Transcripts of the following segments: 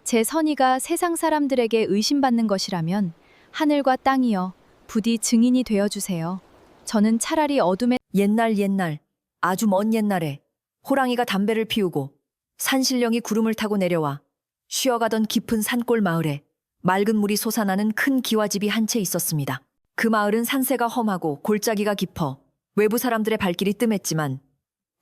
제 선의가 세상 사람들에게 의심받는 것이라면 하늘과 땅이여 부디 증인이 되어 주세요. 저는 차라리 어둠에 옛날, 아주 먼 옛날에 호랑이가 담배를 피우고 산신령이 구름을 타고 내려와 쉬어가던 깊은 산골 마을에 맑은 물이 솟아나는 큰 기와집이 한 채 있었습니다. 그 마을은 산세가 험하고 골짜기가 깊어 외부 사람들의 발길이 뜸했지만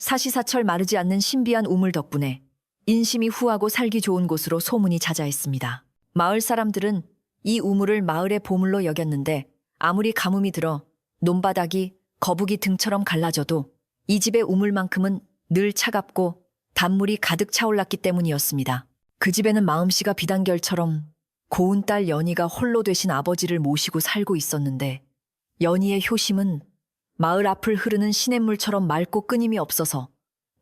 사시사철 마르지 않는 신비한 우물 덕분에 인심이 후하고 살기 좋은 곳으로 소문이 자자했습니다. 마을 사람들은 이 우물을 마을의 보물로 여겼는데 아무리 가뭄이 들어 논바닥이 거북이 등처럼 갈라져도 이 집의 우물만큼은 늘 차갑고 단물이 가득 차올랐기 때문이었습니다. 그 집에는 마음씨가 비단결처럼 고운 딸 연희가 홀로 되신 아버지를 모시고 살고 있었는데 연희의 효심은 마을 앞을 흐르는 시냇물처럼 맑고 끊임이 없어서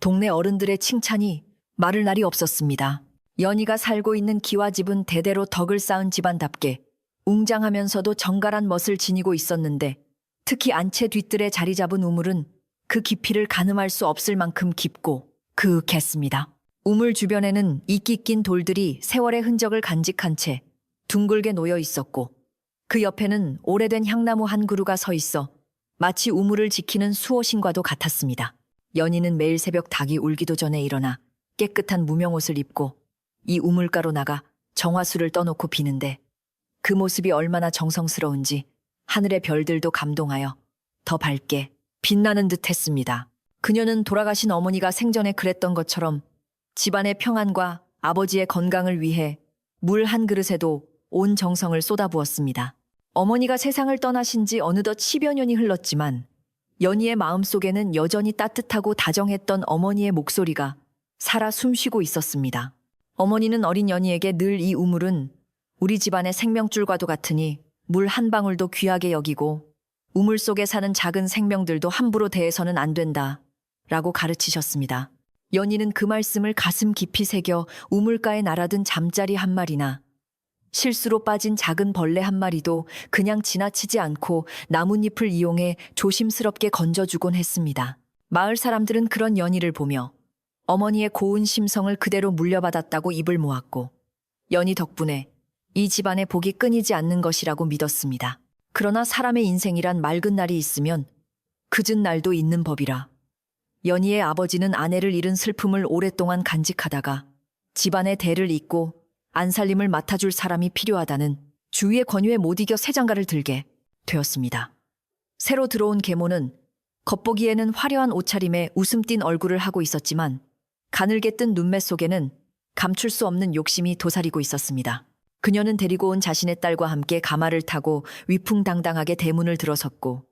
동네 어른들의 칭찬이 마를 날이 없었습니다. 연희가 살고 있는 기와집은 대대로 덕을 쌓은 집안답게 웅장하면서도 정갈한 멋을 지니고 있었는데 특히 안채 뒤뜰에 자리 잡은 우물은 그 깊이를 가늠할 수 없을 만큼 깊고 그윽했습니다. 우물 주변에는 이끼 낀 돌들이 세월의 흔적을 간직한 채 둥글게 놓여 있었고 그 옆에는 오래된 향나무 한 그루가 서 있어 마치 우물을 지키는 수호신과도 같았습니다. 연희는 매일 새벽 닭이 울기도 전에 일어나 깨끗한 무명옷을 입고 이 우물가로 나가 정화수를 떠놓고 비는데 그 모습이 얼마나 정성스러운지 하늘의 별들도 감동하여 더 밝게 빛나는 듯 했습니다. 그녀는 돌아가신 어머니가 생전에 그랬던 것처럼 집안의 평안과 아버지의 건강을 위해 물 한 그릇에도 온 정성을 쏟아부었습니다. 어머니가 세상을 떠나신 지 어느덧 10여 년이 흘렀지만 연희의 마음속에는 여전히 따뜻하고 다정했던 어머니의 목소리가 살아 숨쉬고 있었습니다. 어머니는 어린 연희에게 늘 이 우물은 우리 집안의 생명줄과도 같으니 물 한 방울도 귀하게 여기고 우물 속에 사는 작은 생명들도 함부로 대해서는 안 된다 라고 가르치셨습니다. 연희는 그 말씀을 가슴 깊이 새겨 우물가에 날아든 잠자리 한 마리나 실수로 빠진 작은 벌레 한 마리도 그냥 지나치지 않고 나뭇잎을 이용해 조심스럽게 건져주곤 했습니다. 마을 사람들은 그런 연희를 보며 어머니의 고운 심성을 그대로 물려받았다고 입을 모았고 연희 덕분에 이 집안의 복이 끊이지 않는 것이라고 믿었습니다. 그러나 사람의 인생이란 맑은 날이 있으면 그진 날도 있는 법이라 연희의 아버지는 아내를 잃은 슬픔을 오랫동안 간직하다가 집안의 대를 잇고 안살림을 맡아줄 사람이 필요하다는 주위의 권유에 못 이겨 새장가를 들게 되었습니다. 새로 들어온 계모는 겉보기에는 화려한 옷차림에 웃음 띤 얼굴을 하고 있었지만 가늘게 뜬 눈매 속에는 감출 수 없는 욕심이 도사리고 있었습니다. 그녀는 데리고 온 자신의 딸과 함께 가마를 타고 위풍당당하게 대문을 들어섰고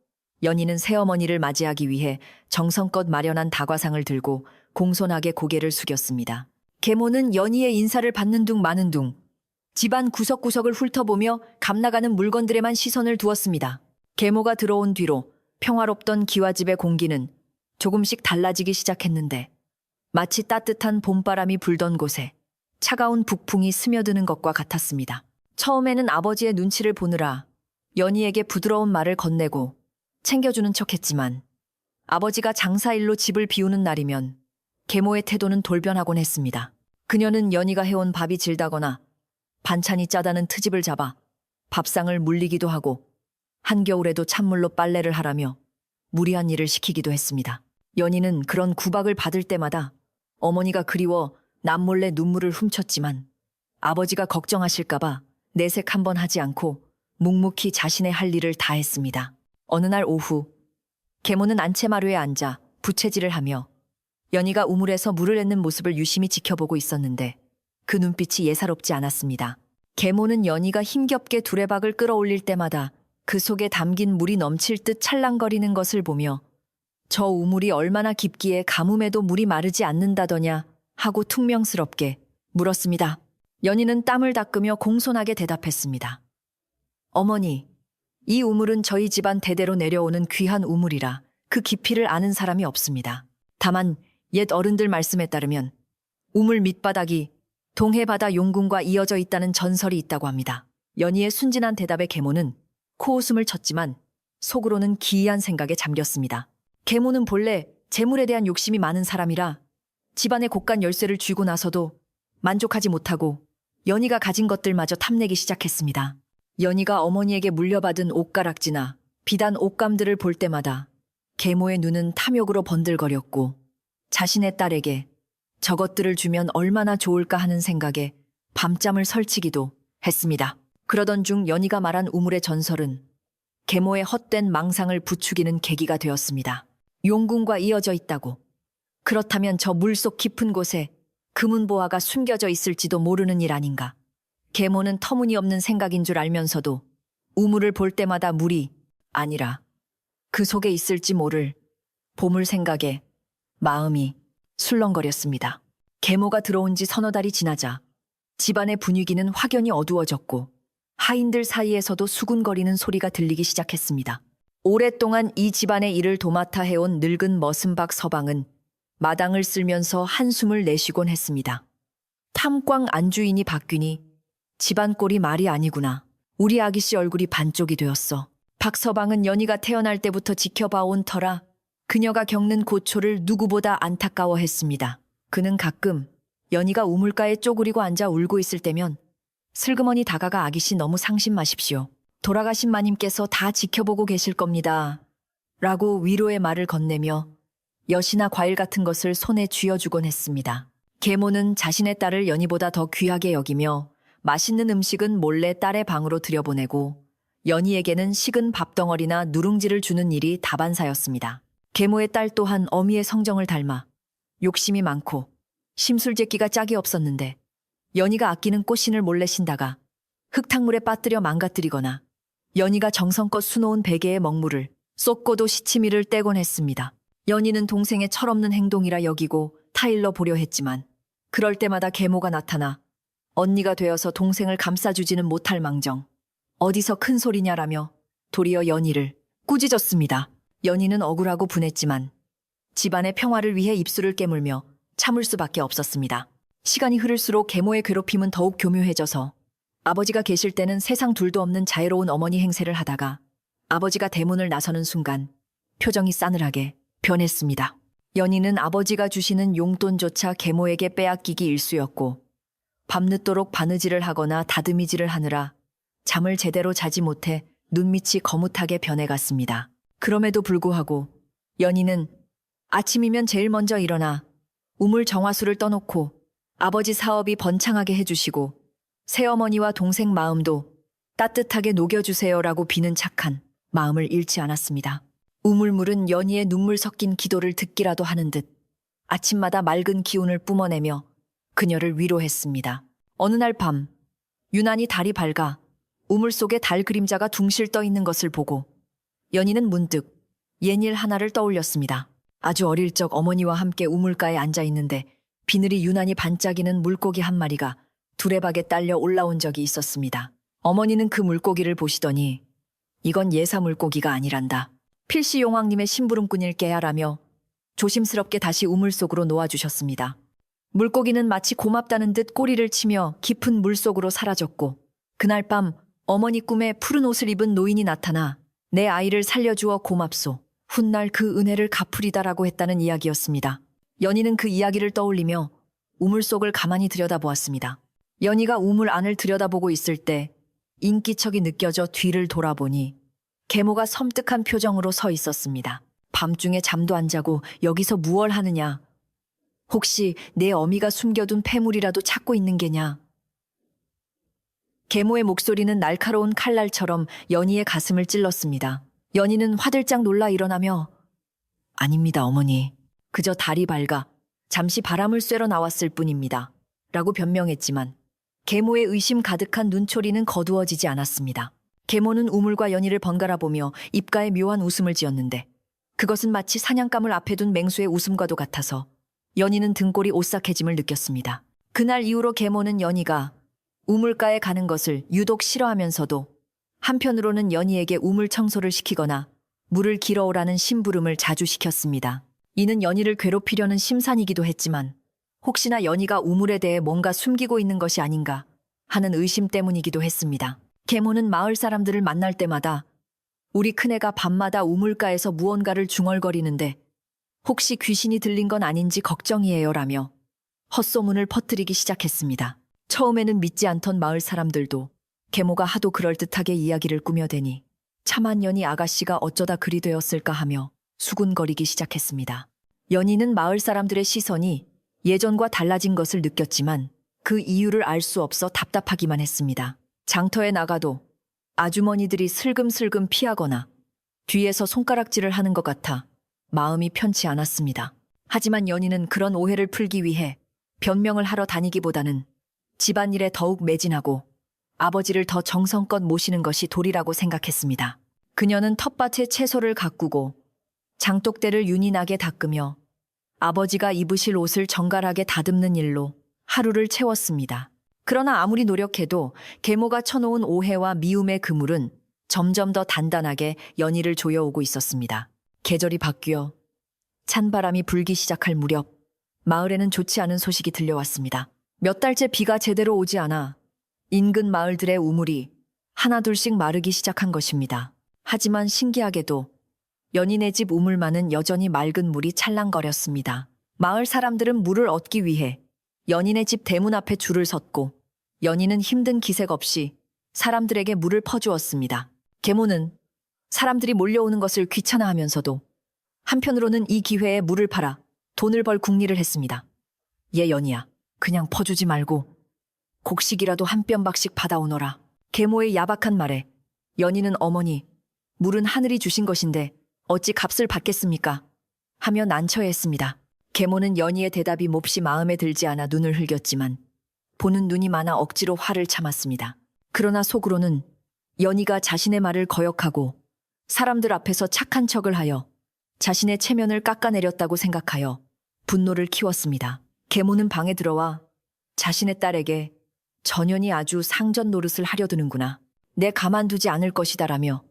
연희는 새어머니를 맞이하기 위해 정성껏 마련한 다과상을 들고 공손하게 고개를 숙였습니다. 계모는 연희의 인사를 받는 둥 마는 둥 집안 구석구석을 훑어보며 감나가는 물건들에만 시선을 두었습니다. 계모가 들어온 뒤로 평화롭던 기와집의 공기는 조금씩 달라지기 시작했는데 마치 따뜻한 봄바람이 불던 곳에 차가운 북풍이 스며드는 것과 같았습니다. 처음에는 아버지의 눈치를 보느라 연희에게 부드러운 말을 건네고 챙겨주는 척했지만 아버지가 장사일로 집을 비우는 날이면 계모의 태도는 돌변하곤 했습니다. 그녀는 연희가 해온 밥이 질다거나 반찬이 짜다는 트집을 잡아 밥상을 물리기도 하고 한겨울에도 찬물로 빨래를 하라며 무리한 일을 시키기도 했습니다. 연희는 그런 구박을 받을 때마다 어머니가 그리워 남몰래 눈물을 훔쳤지만 아버지가 걱정하실까봐 내색 한번 하지 않고 묵묵히 자신의 할 일을 다 했습니다. 어느 날 오후 계모는 안채마루에 앉아 부채질을 하며 연희가 우물에서 물을 붓는 모습을 유심히 지켜보고 있었는데 그 눈빛이 예사롭지 않았습니다. 계모는 연희가 힘겹게 두레박을 끌어올릴 때마다 그 속에 담긴 물이 넘칠 듯 찰랑거리는 것을 보며 저 우물이 얼마나 깊기에 가뭄에도 물이 마르지 않는다더냐 하고 퉁명스럽게 물었습니다. 연희는 땀을 닦으며 공손하게 대답했습니다. 어머니, 이 우물은 저희 집안 대대로 내려오는 귀한 우물이라 그 깊이를 아는 사람이 없습니다. 다만 옛 어른들 말씀에 따르면 우물 밑바닥이 동해바다 용궁과 이어져 있다는 전설이 있다고 합니다. 연희의 순진한 대답에 계모는 코웃음을 쳤지만 속으로는 기이한 생각에 잠겼습니다. 계모는 본래 재물에 대한 욕심이 많은 사람이라 집안의 곳간 열쇠를 쥐고 나서도 만족하지 못하고 연희가 가진 것들마저 탐내기 시작했습니다. 연희가 어머니에게 물려받은 옷가락지나 비단 옷감들을 볼 때마다 계모의 눈은 탐욕으로 번들거렸고 자신의 딸에게 저것들을 주면 얼마나 좋을까 하는 생각에 밤잠을 설치기도 했습니다. 그러던 중 연희가 말한 우물의 전설은 계모의 헛된 망상을 부추기는 계기가 되었습니다. 용궁과 이어져 있다고. 그렇다면 저 물속 깊은 곳에 금은보화가 숨겨져 있을지도 모르는 일 아닌가. 계모는 터무니없는 생각인 줄 알면서도 우물을 볼 때마다 물이 아니라 그 속에 있을지 모를 보물 생각에 마음이 술렁거렸습니다. 계모가 들어온 지 서너 달이 지나자 집안의 분위기는 확연히 어두워졌고 하인들 사이에서도 수군거리는 소리가 들리기 시작했습니다. 오랫동안 이 집안의 일을 도맡아 해온 늙은 머슴박 서방은 마당을 쓸면서 한숨을 내쉬곤 했습니다. 탐광 안주인이 바뀌니 집안 꼴이 말이 아니구나. 우리 아기씨 얼굴이 반쪽이 되었어. 박 서방은 연희가 태어날 때부터 지켜봐온 터라 그녀가 겪는 고초를 누구보다 안타까워했습니다. 그는 가끔 연희가 우물가에 쪼그리고 앉아 울고 있을 때면 슬그머니 다가가 아기씨 너무 상심 마십시오. 돌아가신 마님께서 다 지켜보고 계실 겁니다. 라고 위로의 말을 건네며 엿이나 과일 같은 것을 손에 쥐어주곤 했습니다. 계모는 자신의 딸을 연희보다 더 귀하게 여기며 맛있는 음식은 몰래 딸의 방으로 들여보내고 연희에게는 식은 밥덩어리나 누룽지를 주는 일이 다반사였습니다. 계모의 딸 또한 어미의 성정을 닮아 욕심이 많고 심술재기가 짝이 없었는데 연희가 아끼는 꽃신을 몰래 신다가 흙탕물에 빠뜨려 망가뜨리거나 연희가 정성껏 수놓은 베개의 먹물을 쏟고도 시치미를 떼곤 했습니다. 연희는 동생의 철없는 행동이라 여기고 타일러 보려 했지만 그럴 때마다 계모가 나타나 언니가 되어서 동생을 감싸주지는 못할 망정 어디서 큰 소리냐라며 도리어 연희를 꾸짖었습니다. 연희는 억울하고 분했지만 집안의 평화를 위해 입술을 깨물며 참을 수밖에 없었습니다. 시간이 흐를수록 계모의 괴롭힘은 더욱 교묘해져서 아버지가 계실 때는 세상 둘도 없는 자애로운 어머니 행세를 하다가 아버지가 대문을 나서는 순간 표정이 싸늘하게 변했습니다. 연희는 아버지가 주시는 용돈조차 계모에게 빼앗기기 일쑤였고 밤늦도록 바느질을 하거나 다듬이질을 하느라 잠을 제대로 자지 못해 눈밑이 거뭇하게 변해갔습니다. 그럼에도 불구하고 연희는 아침이면 제일 먼저 일어나 우물 정화수를 떠놓고 아버지 사업이 번창하게 해주시고 새어머니와 동생 마음도 따뜻하게 녹여주세요라고 비는 착한 마음을 잃지 않았습니다. 우물물은 연희의 눈물 섞인 기도를 듣기라도 하는 듯 아침마다 맑은 기운을 뿜어내며 그녀를 위로했습니다. 어느 날 밤 유난히 달이 밝아 우물 속에 달 그림자가 둥실 떠 있는 것을 보고 연희는 문득 옛일 하나를 떠올렸습니다. 아주 어릴 적 어머니와 함께 우물가에 앉아 있는데 비늘이 유난히 반짝이는 물고기 한 마리가 두레박에 딸려 올라온 적이 있었습니다. 어머니는 그 물고기를 보시더니 이건 예사 물고기가 아니란다. 필시 용왕님의 심부름꾼일 게야라며 조심스럽게 다시 우물 속으로 놓아주셨습니다. 물고기는 마치 고맙다는 듯 꼬리를 치며 깊은 물속으로 사라졌고 그날 밤 어머니 꿈에 푸른 옷을 입은 노인이 나타나 내 아이를 살려주어 고맙소. 훗날 그 은혜를 갚으리다라고 했다는 이야기였습니다. 연희는 그 이야기를 떠올리며 우물 속을 가만히 들여다보았습니다. 연희가 우물 안을 들여다보고 있을 때 인기척이 느껴져 뒤를 돌아보니 계모가 섬뜩한 표정으로 서 있었습니다. 밤중에 잠도 안 자고 여기서 무얼 하느냐? 혹시 내 어미가 숨겨둔 폐물이라도 찾고 있는 게냐? 계모의 목소리는 날카로운 칼날처럼 연희의 가슴을 찔렀습니다. 연희는 화들짝 놀라 일어나며 아닙니다, 어머니. 그저 달이 밝아 잠시 바람을 쐬러 나왔을 뿐입니다. 라고 변명했지만 계모의 의심 가득한 눈초리는 거두어지지 않았습니다. 계모는 우물과 연희를 번갈아 보며 입가에 묘한 웃음을 지었는데 그것은 마치 사냥감을 앞에 둔 맹수의 웃음과도 같아서 연희는 등골이 오싹해짐을 느꼈습니다. 그날 이후로 계모는 연희가 우물가에 가는 것을 유독 싫어하면서도 한편으로는 연희에게 우물 청소를 시키거나 물을 길어오라는 심부름을 자주 시켰습니다. 이는 연희를 괴롭히려는 심산이기도 했지만 혹시나 연희가 우물에 대해 뭔가 숨기고 있는 것이 아닌가 하는 의심 때문이기도 했습니다. 계모는 마을 사람들을 만날 때마다 우리 큰애가 밤마다 우물가에서 무언가를 중얼거리는데 혹시 귀신이 들린 건 아닌지 걱정이에요라며 헛소문을 퍼뜨리기 시작했습니다. 처음에는 믿지 않던 마을 사람들도 계모가 하도 그럴듯하게 이야기를 꾸며대니 참한 연희 아가씨가 어쩌다 그리 되었을까 하며 수군거리기 시작했습니다. 연희는 마을 사람들의 시선이 예전과 달라진 것을 느꼈지만 그 이유를 알 수 없어 답답하기만 했습니다. 장터에 나가도 아주머니들이 슬금슬금 피하거나 뒤에서 손가락질을 하는 것 같아 마음이 편치 않았습니다. 하지만 연희는 그런 오해를 풀기 위해 변명을 하러 다니기보다는 집안일에 더욱 매진하고 아버지를 더 정성껏 모시는 것이 도리라고 생각했습니다. 그녀는 텃밭에 채소를 가꾸고 장독대를 윤이 나게 닦으며 아버지가 입으실 옷을 정갈하게 다듬는 일로 하루를 채웠습니다. 그러나 아무리 노력해도 계모가 쳐놓은 오해와 미움의 그물은 점점 더 단단하게 연희를 조여오고 있었습니다. 계절이 바뀌어 찬바람이 불기 시작할 무렵 마을에는 좋지 않은 소식이 들려왔습니다. 몇 달째 비가 제대로 오지 않아 인근 마을들의 우물이 하나둘씩 마르기 시작한 것입니다. 하지만 신기하게도 연희네 집 우물만은 여전히 맑은 물이 찰랑거렸습니다. 마을 사람들은 물을 얻기 위해 연희네 집 대문 앞에 줄을 섰고 연희는 힘든 기색 없이 사람들에게 물을 퍼주었습니다. 계모는 사람들이 몰려오는 것을 귀찮아하면서도 한편으로는 이 기회에 물을 팔아 돈을 벌 궁리를 했습니다. 얘 연희야, 그냥 퍼주지 말고 곡식이라도 한 뼘박씩 받아오너라. 계모의 야박한 말에 연희는 어머니, 물은 하늘이 주신 것인데 어찌 값을 받겠습니까? 하며 난처해했습니다. 계모는 연희의 대답이 몹시 마음에 들지 않아 눈을 흘겼지만 보는 눈이 많아 억지로 화를 참았습니다. 그러나 속으로는 연희가 자신의 말을 거역하고 사람들 앞에서 착한 척을 하여 자신의 체면을 깎아내렸다고 생각하여 분노를 키웠습니다. 계모는 방에 들어와 자신의 딸에게 전현이 아주 상전 노릇을 하려드는구나. 내 가만두지 않을 것이다라며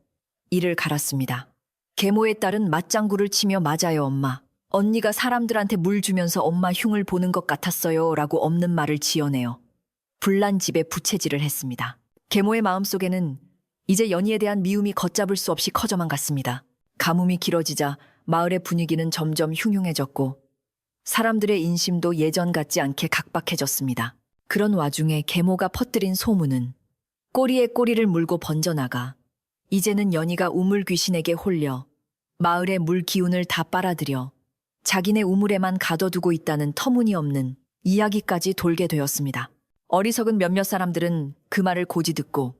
이를 갈았습니다. 계모의 딸은 맞장구를 치며 맞아요 엄마. 언니가 사람들한테 물 주면서 엄마 흉을 보는 것 같았어요 라고 없는 말을 지어내어 불난 집에 부채질을 했습니다. 계모의 마음속에는 이제 연희에 대한 미움이 걷잡을 수 없이 커져만 갔습니다. 가뭄이 길어지자 마을의 분위기는 점점 흉흉해졌고 사람들의 인심도 예전 같지 않게 각박해졌습니다. 그런 와중에 계모가 퍼뜨린 소문은 꼬리에 꼬리를 물고 번져나가 이제는 연희가 우물 귀신에게 홀려 마을의 물 기운을 다 빨아들여 자기네 우물에만 가둬두고 있다는 터무니없는 이야기까지 돌게 되었습니다. 어리석은 몇몇 사람들은 그 말을 고지 듣고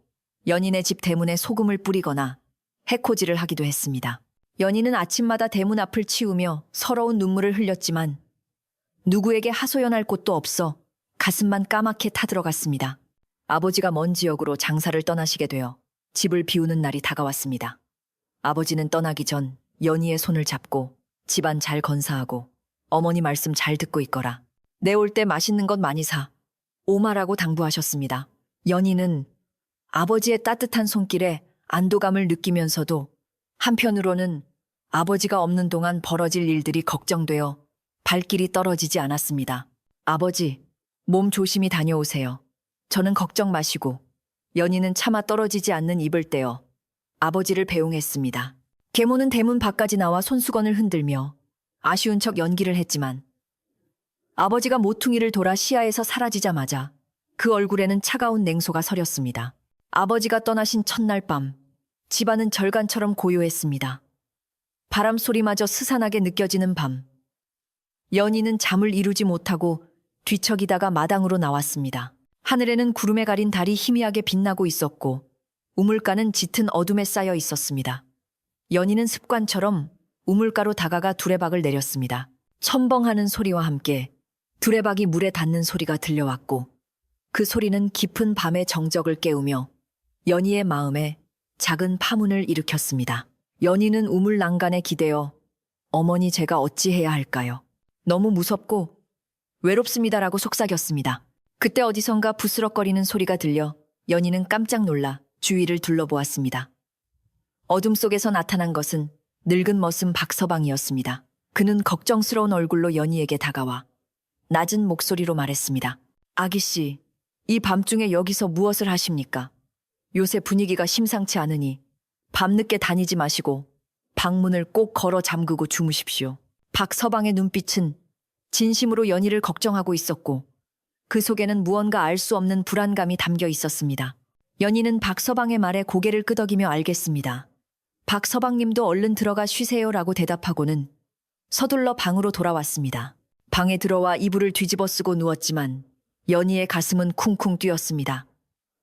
연희네 집 대문에 소금을 뿌리거나 해코지를 하기도 했습니다. 연희는 아침마다 대문 앞을 치우며 서러운 눈물을 흘렸지만 누구에게 하소연할 곳도 없어 가슴만 까맣게 타들어갔습니다. 아버지가 먼 지역으로 장사를 떠나시게 되어 집을 비우는 날이 다가왔습니다. 아버지는 떠나기 전 연희의 손을 잡고 집안 잘 건사하고 어머니 말씀 잘 듣고 있거라. 내올 때 맛있는 것 많이 사 오마라고 당부하셨습니다. 연희는 아버지의 따뜻한 손길에 안도감을 느끼면서도 한편으로는 아버지가 없는 동안 벌어질 일들이 걱정되어 발길이 떨어지지 않았습니다. 아버지, 몸 조심히 다녀오세요. 저는 걱정 마시고 연희는 차마 떨어지지 않는 입을 떼어 아버지를 배웅했습니다. 계모는 대문 밖까지 나와 손수건을 흔들며 아쉬운 척 연기를 했지만 아버지가 모퉁이를 돌아 시야에서 사라지자마자 그 얼굴에는 차가운 냉소가 서렸습니다. 아버지가 떠나신 첫날 밤, 집안은 절간처럼 고요했습니다. 바람 소리마저 스산하게 느껴지는 밤, 연희는 잠을 이루지 못하고 뒤척이다가 마당으로 나왔습니다. 하늘에는 구름에 가린 달이 희미하게 빛나고 있었고 우물가는 짙은 어둠에 쌓여 있었습니다. 연희는 습관처럼 우물가로 다가가 두레박을 내렸습니다. 첨벙하는 소리와 함께 두레박이 물에 닿는 소리가 들려왔고 그 소리는 깊은 밤의 정적을 깨우며 연희의 마음에 작은 파문을 일으켰습니다. 연희는 우물 난간에 기대어 어머니 제가 어찌해야 할까요? 너무 무섭고 외롭습니다라고 속삭였습니다. 그때 어디선가 부스럭거리는 소리가 들려 연희는 깜짝 놀라 주위를 둘러보았습니다. 어둠 속에서 나타난 것은 늙은 머슴 박서방이었습니다. 그는 걱정스러운 얼굴로 연희에게 다가와 낮은 목소리로 말했습니다. 아기씨, 이 밤중에 여기서 무엇을 하십니까? 요새 분위기가 심상치 않으니 밤늦게 다니지 마시고 방문을 꼭 걸어 잠그고 주무십시오. 박서방의 눈빛은 진심으로 연희를 걱정하고 있었고 그 속에는 무언가 알 수 없는 불안감이 담겨 있었습니다. 연희는 박서방의 말에 고개를 끄덕이며 알겠습니다. 박서방님도 얼른 들어가 쉬세요라고 대답하고는 서둘러 방으로 돌아왔습니다. 방에 들어와 이불을 뒤집어 쓰고 누웠지만 연희의 가슴은 쿵쿵 뛰었습니다.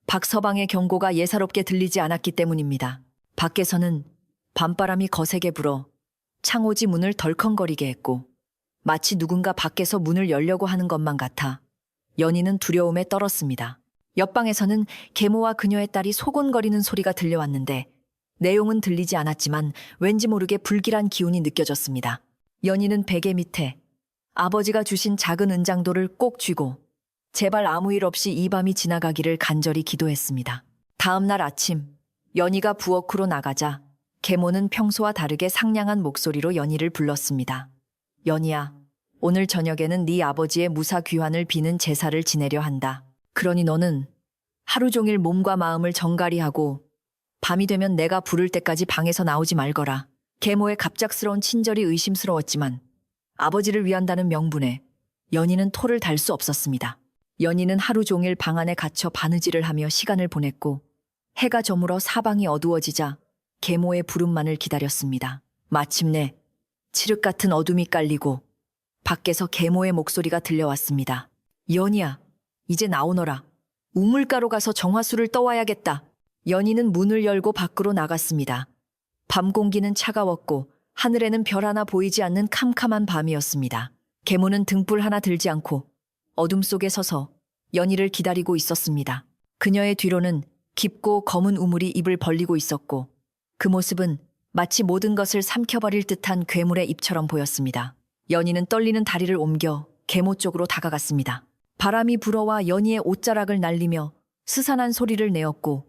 박서방의 경고가 예사롭게 들리지 않았기 때문입니다. 밖에서는 밤바람이 거세게 불어 창호지 문을 덜컹거리게 했고 마치 누군가 밖에서 문을 열려고 하는 것만 같아 연희는 두려움에 떨었습니다. 옆방에서는 계모와 그녀의 딸이 소곤거리는 소리가 들려왔는데 내용은 들리지 않았지만 왠지 모르게 불길한 기운이 느껴졌습니다. 연희는 베개 밑에 아버지가 주신 작은 은장도를 꼭 쥐고 제발 아무 일 없이 이 밤이 지나가기를 간절히 기도했습니다. 다음 날 아침 연희가 부엌으로 나가자 계모는 평소와 다르게 상냥한 목소리로 연희를 불렀습니다. 연희야, 오늘 저녁에는 네 아버지의 무사 귀환을 비는 제사를 지내려 한다. 그러니 너는 하루 종일 몸과 마음을 정갈이하고 밤이 되면 내가 부를 때까지 방에서 나오지 말거라. 계모의 갑작스러운 친절이 의심스러웠지만 아버지를 위한다는 명분에 연희는 토를 달 수 없었습니다. 연희는 하루 종일 방 안에 갇혀 바느질을 하며 시간을 보냈고 해가 저물어 사방이 어두워지자 계모의 부름만을 기다렸습니다. 마침내 칠흑 같은 어둠이 깔리고 밖에서 계모의 목소리가 들려왔습니다. 연희야, 이제 나오너라. 우물가로 가서 정화수를 떠와야겠다. 연희는 문을 열고 밖으로 나갔습니다. 밤 공기는 차가웠고 하늘에는 별 하나 보이지 않는 캄캄한 밤이었습니다. 계모는 등불 하나 들지 않고 어둠 속에 서서 연희를 기다리고 있었습니다. 그녀의 뒤로는 깊고 검은 우물이 입을 벌리고 있었고 그 모습은 마치 모든 것을 삼켜버릴 듯한 괴물의 입처럼 보였습니다. 연희는 떨리는 다리를 옮겨 계모 쪽으로 다가갔습니다. 바람이 불어와 연희의 옷자락을 날리며 스산한 소리를 내었고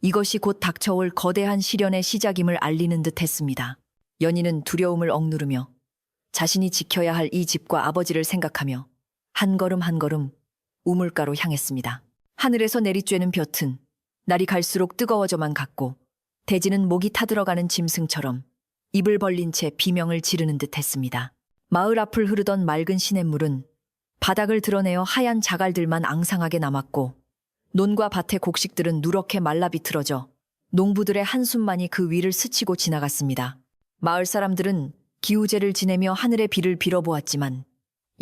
이것이 곧 닥쳐올 거대한 시련의 시작임을 알리는 듯 했습니다. 연희는 두려움을 억누르며 자신이 지켜야 할 이 집과 아버지를 생각하며 한 걸음 한 걸음 우물가로 향했습니다. 하늘에서 내리쬐는 볕은 날이 갈수록 뜨거워져만 갔고 대지는 목이 타들어가는 짐승처럼 입을 벌린 채 비명을 지르는 듯 했습니다. 마을 앞을 흐르던 맑은 시냇물은 바닥을 드러내어 하얀 자갈들만 앙상하게 남았고 논과 밭의 곡식들은 누렇게 말라 비틀어져 농부들의 한숨만이 그 위를 스치고 지나갔습니다. 마을 사람들은 기우제를 지내며 하늘의 비를 빌어보았지만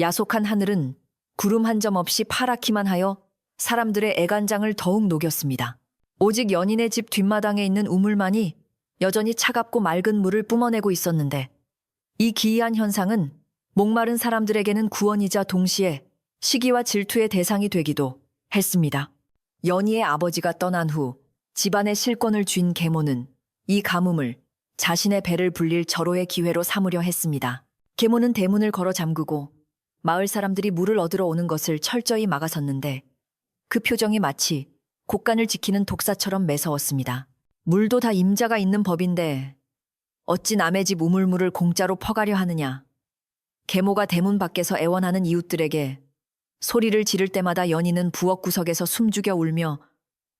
야속한 하늘은 구름 한 점 없이 파랗기만 하여 사람들의 애간장을 더욱 녹였습니다. 오직 연인의 집 뒷마당에 있는 우물만이 여전히 차갑고 맑은 물을 뿜어내고 있었는데 이 기이한 현상은 목마른 사람들에게는 구원이자 동시에 시기와 질투의 대상이 되기도 했습니다. 연희의 아버지가 떠난 후 집안의 실권을 쥔 계모는 이 가뭄을 자신의 배를 불릴 절호의 기회로 삼으려 했습니다. 계모는 대문을 걸어 잠그고 마을 사람들이 물을 얻으러 오는 것을 철저히 막아섰는데 그 표정이 마치 곳간을 지키는 독사처럼 매서웠습니다. 물도 다 임자가 있는 법인데 어찌 남의 집 우물물을 공짜로 퍼가려 하느냐. 계모가 대문 밖에서 애원하는 이웃들에게 소리를 지를 때마다 연희는 부엌 구석에서 숨죽여 울며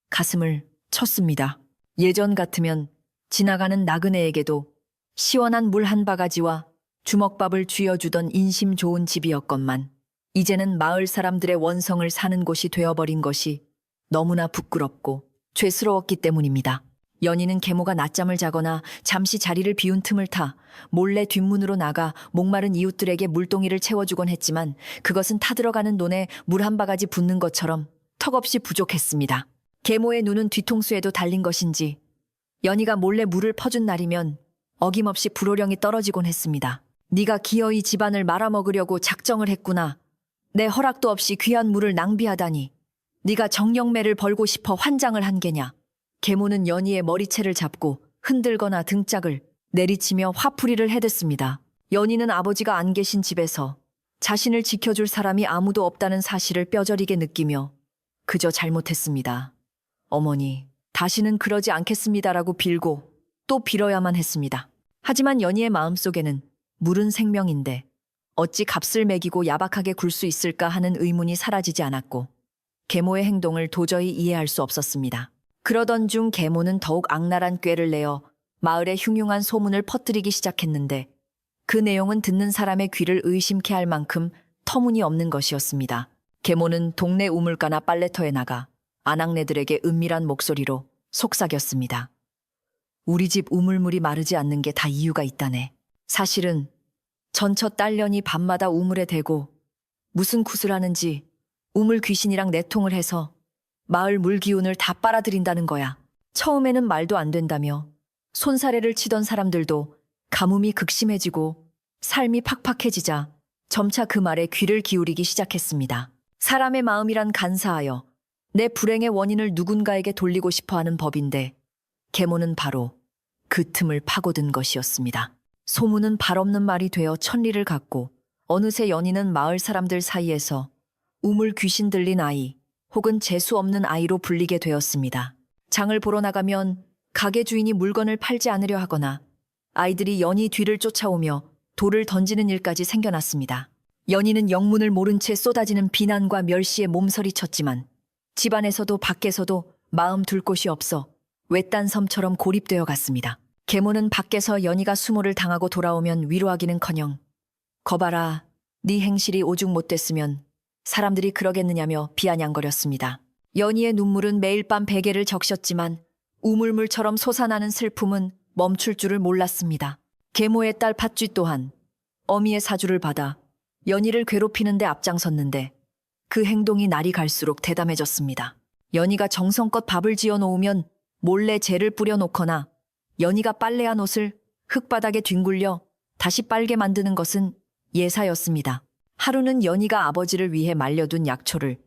가슴을 쳤습니다. 예전 같으면 지나가는 나그네에게도 시원한 물 한 바가지와 주먹밥을 쥐어주던 인심 좋은 집이었건만 이제는 마을 사람들의 원성을 사는 곳이 되어버린 것이 너무나 부끄럽고 죄스러웠기 때문입니다. 연희는 계모가 낮잠을 자거나 잠시 자리를 비운 틈을 타 몰래 뒷문으로 나가 목마른 이웃들에게 물동이를 채워주곤 했지만 그것은 타들어가는 논에 물 한 바가지 붓는 것처럼 턱없이 부족했습니다. 계모의 눈은 뒤통수에도 달린 것인지 연희가 몰래 물을 퍼준 날이면 어김없이 불호령이 떨어지곤 했습니다. 네가 기어이 집안을 말아먹으려고 작정을 했구나. 내 허락도 없이 귀한 물을 낭비하다니. 네가 정령매를 벌고 싶어 환장을 한 게냐. 계모는 연희의 머리채를 잡고 흔들거나 등짝을 내리치며 화풀이를 해댔습니다. 연희는 아버지가 안 계신 집에서 자신을 지켜줄 사람이 아무도 없다는 사실을 뼈저리게 느끼며 그저 잘못했습니다. 어머니, 다시는 그러지 않겠습니다라고 빌고 또 빌어야만 했습니다. 하지만 연희의 마음속에는 물은 생명인데 어찌 값을 매기고 야박하게 굴 수 있을까 하는 의문이 사라지지 않았고 계모의 행동을 도저히 이해할 수 없었습니다. 그러던 중 계모는 더욱 악랄한 꾀를 내어 마을에 흉흉한 소문을 퍼뜨리기 시작했는데 그 내용은 듣는 사람의 귀를 의심케 할 만큼 터무니없는 것이었습니다. 계모는 동네 우물가나 빨래터에 나가 아낙네들에게 은밀한 목소리로 속삭였습니다. 우리 집 우물물이 마르지 않는 게 다 이유가 있다네. 사실은 전처 딸년이 밤마다 우물에 대고 무슨 굿을 하는지 우물 귀신이랑 내통을 해서 마을 물 기운을 다 빨아들인다는 거야. 처음에는 말도 안 된다며 손사래를 치던 사람들도 가뭄이 극심해지고 삶이 팍팍해지자 점차 그 말에 귀를 기울이기 시작했습니다. 사람의 마음이란 간사하여 내 불행의 원인을 누군가에게 돌리고 싶어하는 법인데 계모는 바로 그 틈을 파고든 것이었습니다. 소문은 발없는 말이 되어 천리를 갖고 어느새 연희는 마을 사람들 사이에서 우물 귀신 들린 아이 혹은 재수 없는 아이로 불리게 되었습니다. 장을 보러 나가면 가게 주인이 물건을 팔지 않으려 하거나 아이들이 연희 뒤를 쫓아오며 돌을 던지는 일까지 생겨났습니다. 연희는 영문을 모른 채 쏟아지는 비난과 멸시에 몸서리쳤지만 집안에서도 밖에서도 마음 둘 곳이 없어 외딴 섬처럼 고립되어 갔습니다. 계모는 밖에서 연희가 수모를 당하고 돌아오면 위로하기는커녕 거봐라, 네 행실이 오죽 못됐으면 사람들이 그러겠느냐며 비아냥거렸습니다. 연희의 눈물은 매일 밤 베개를 적셨지만 우물물처럼 솟아나는 슬픔은 멈출 줄을 몰랐습니다. 계모의 딸 팥쥐 또한 어미의 사주를 받아 연희를 괴롭히는 데 앞장섰는데 그 행동이 날이 갈수록 대담해졌습니다. 연희가 정성껏 밥을 지어 놓으면 몰래 재를 뿌려 놓거나 연희가 빨래한 옷을 흙바닥에 뒹굴려 다시 빨게 만드는 것은 예사였습니다. 하루는 연희가 아버지를 위해 말려둔 약초를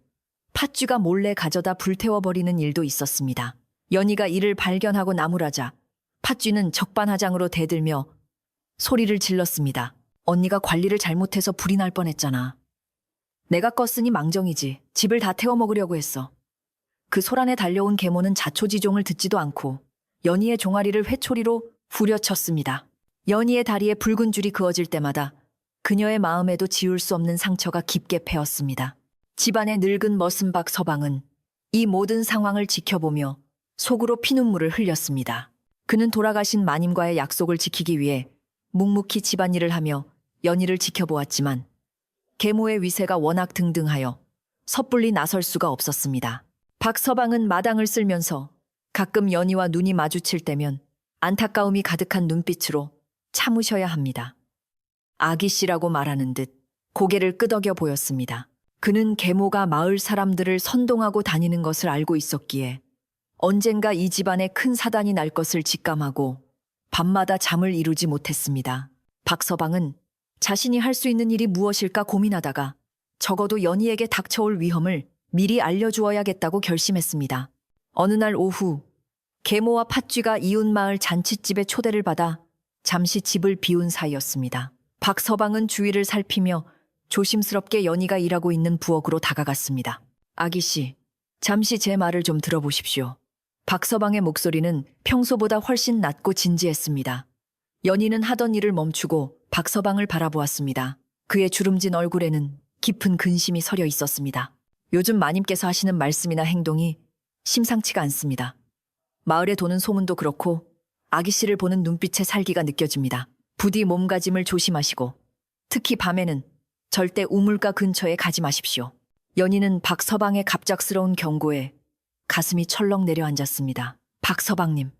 팥쥐가 몰래 가져다 불태워버리는 일도 있었습니다. 연희가 이를 발견하고 나무라자 팥쥐는 적반하장으로 대들며 소리를 질렀습니다. 언니가 관리를 잘못해서 불이 날 뻔했잖아. 내가 껐으니 망정이지. 집을 다 태워 먹으려고 했어. 그 소란에 달려온 계모는 자초지종을 듣지도 않고 연희의 종아리를 회초리로 후려쳤습니다. 연희의 다리에 붉은 줄이 그어질 때마다 그녀의 마음에도 지울 수 없는 상처가 깊게 패었습니다. 집안의 늙은 머슴 박서방은 이 모든 상황을 지켜보며 속으로 피눈물을 흘렸습니다. 그는 돌아가신 마님과의 약속을 지키기 위해 묵묵히 집안일을 하며 연희를 지켜보았지만 계모의 위세가 워낙 등등하여 섣불리 나설 수가 없었습니다. 박서방은 마당을 쓸면서 가끔 연희와 눈이 마주칠 때면 안타까움이 가득한 눈빛으로 참으셔야 합니다. 아기 씨라고 말하는 듯 고개를 끄덕여 보였습니다. 그는 계모가 마을 사람들을 선동하고 다니는 것을 알고 있었기에 언젠가 이 집안에 큰 사단이 날 것을 직감하고 밤마다 잠을 이루지 못했습니다. 박서방은 자신이 할 수 있는 일이 무엇일까 고민하다가 적어도 연희에게 닥쳐올 위험을 미리 알려주어야겠다고 결심했습니다. 어느 날 오후 계모와 팥쥐가 이웃마을 잔칫집에 초대를 받아 잠시 집을 비운 사이였습니다. 박서방은 주위를 살피며 조심스럽게 연희가 일하고 있는 부엌으로 다가갔습니다. 아기씨, 잠시 제 말을 좀 들어보십시오. 박서방의 목소리는 평소보다 훨씬 낮고 진지했습니다. 연희는 하던 일을 멈추고 박서방을 바라보았습니다. 그의 주름진 얼굴에는 깊은 근심이 서려 있었습니다. 요즘 마님께서 하시는 말씀이나 행동이 심상치가 않습니다. 마을에 도는 소문도 그렇고 아기씨를 보는 눈빛에 살기가 느껴집니다. 부디 몸가짐을 조심하시고 특히 밤에는 절대 우물가 근처에 가지 마십시오. 연희는 박서방의 갑작스러운 경고에 가슴이 철렁 내려앉았습니다. 박서방님,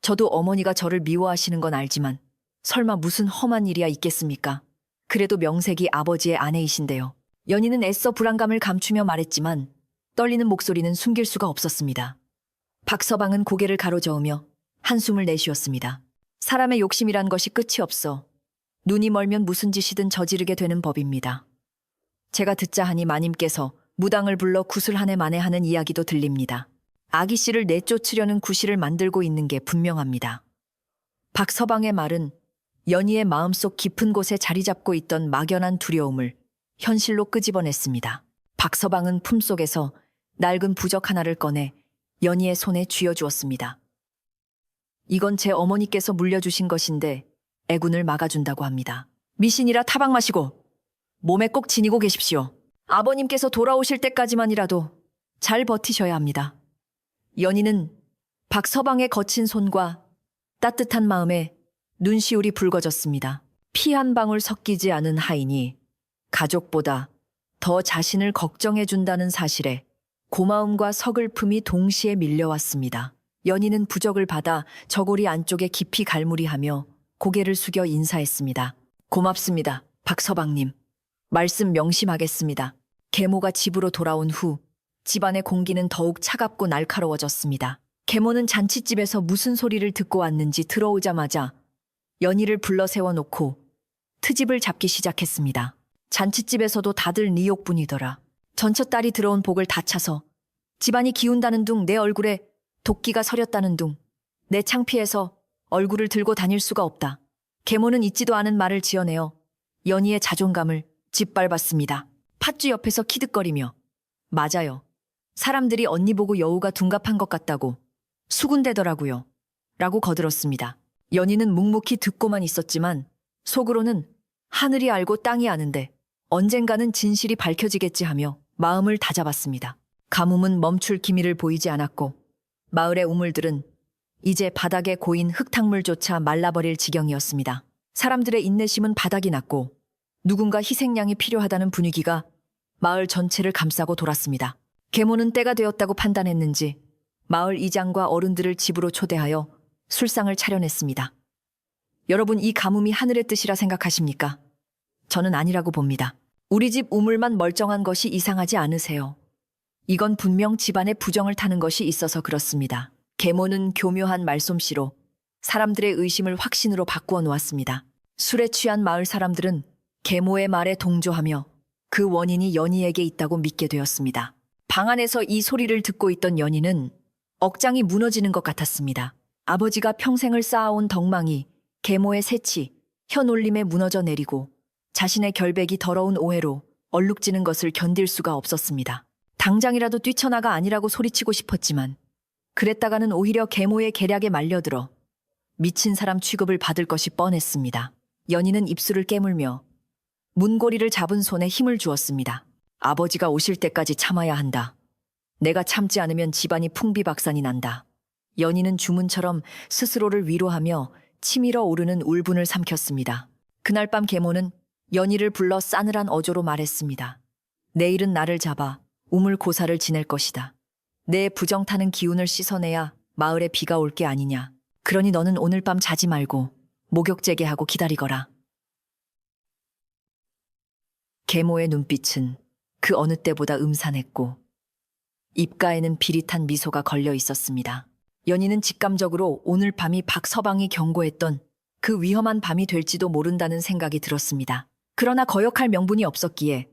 저도 어머니가 저를 미워하시는 건 알지만 설마 무슨 험한 일이야 있겠습니까? 그래도 명색이 아버지의 아내이신데요. 연희는 애써 불안감을 감추며 말했지만 떨리는 목소리는 숨길 수가 없었습니다. 박서방은 고개를 가로저으며 한숨을 내쉬었습니다. 사람의 욕심이란 것이 끝이 없어 눈이 멀면 무슨 짓이든 저지르게 되는 법입니다. 제가 듣자 하니 마님께서 무당을 불러 굿을 한 해 만에 하는 이야기도 들립니다. 아기 씨를 내쫓으려는 구실을 만들고 있는 게 분명합니다. 박서방의 말은 연희의 마음속 깊은 곳에 자리 잡고 있던 막연한 두려움을 현실로 끄집어냈습니다. 박서방은 품속에서 낡은 부적 하나를 꺼내 연희의 손에 쥐어주었습니다. 이건 제 어머니께서 물려주신 것인데 애군을 막아준다고 합니다. 미신이라 타박 마시고 몸에 꼭 지니고 계십시오. 아버님께서 돌아오실 때까지만이라도 잘 버티셔야 합니다. 연희는 박서방의 거친 손과 따뜻한 마음에 눈시울이 붉어졌습니다. 피 한 방울 섞이지 않은 하인이 가족보다 더 자신을 걱정해준다는 사실에 고마움과 서글픔이 동시에 밀려왔습니다. 연희는 부적을 받아 저고리 안쪽에 깊이 갈무리하며 고개를 숙여 인사했습니다. 고맙습니다, 박서방님. 말씀 명심하겠습니다. 계모가 집으로 돌아온 후 집안의 공기는 더욱 차갑고 날카로워졌습니다. 계모는 잔칫집에서 무슨 소리를 듣고 왔는지 들어오자마자 연희를 불러 세워놓고 트집을 잡기 시작했습니다. 잔칫집에서도 다들 네 욕뿐이더라. 전처딸이 들어온 복을 다 차서 집안이 기운다는 둥 내 얼굴에 도끼가 서렸다는 둥 내 창피해서 얼굴을 들고 다닐 수가 없다. 계모는 있지도 않은 말을 지어내어 연희의 자존감을 짓밟았습니다. 팥쥐 옆에서 키득거리며 맞아요. 사람들이 언니 보고 여우가 둔갑한 것 같다고 수군대더라고요. 라고 거들었습니다. 연희는 묵묵히 듣고만 있었지만 속으로는 하늘이 알고 땅이 아는데 언젠가는 진실이 밝혀지겠지 하며 마음을 다잡았습니다. 가뭄은 멈출 기미를 보이지 않았고 마을의 우물들은 이제 바닥에 고인 흙탕물조차 말라버릴 지경이었습니다. 사람들의 인내심은 바닥이 났고 누군가 희생양이 필요하다는 분위기가 마을 전체를 감싸고 돌았습니다. 계모는 때가 되었다고 판단했는지 마을 이장과 어른들을 집으로 초대하여 술상을 차려냈습니다. 여러분, 이 가뭄이 하늘의 뜻이라 생각하십니까? 저는 아니라고 봅니다. 우리 집 우물만 멀쩡한 것이 이상하지 않으세요? 이건 분명 집안에 부정을 타는 것이 있어서 그렇습니다. 계모는 교묘한 말솜씨로 사람들의 의심을 확신으로 바꾸어 놓았습니다. 술에 취한 마을 사람들은 계모의 말에 동조하며 그 원인이 연희에게 있다고 믿게 되었습니다. 방 안에서 이 소리를 듣고 있던 연희는 억장이 무너지는 것 같았습니다. 아버지가 평생을 쌓아온 덕망이 계모의 새치, 혀놀림에 무너져 내리고 자신의 결백이 더러운 오해로 얼룩지는 것을 견딜 수가 없었습니다. 당장이라도 뛰쳐나가 아니라고 소리치고 싶었지만 그랬다가는 오히려 계모의 계략에 말려들어 미친 사람 취급을 받을 것이 뻔했습니다. 연희는 입술을 깨물며 문고리를 잡은 손에 힘을 주었습니다. 아버지가 오실 때까지 참아야 한다. 내가 참지 않으면 집안이 풍비박산이 난다. 연희는 주문처럼 스스로를 위로하며 치밀어 오르는 울분을 삼켰습니다. 그날 밤 계모는 연희를 불러 싸늘한 어조로 말했습니다. 내일은 나를 잡아 우물 고사를 지낼 것이다. 내 부정타는 기운을 씻어내야 마을에 비가 올 게 아니냐. 그러니 너는 오늘 밤 자지 말고 목욕재개하고 기다리거라. 계모의 눈빛은 그 어느 때보다 음산했고 입가에는 비릿한 미소가 걸려 있었습니다. 연희는 직감적으로 오늘 밤이 박서방이 경고했던 그 위험한 밤이 될지도 모른다는 생각이 들었습니다. 그러나 거역할 명분이 없었기에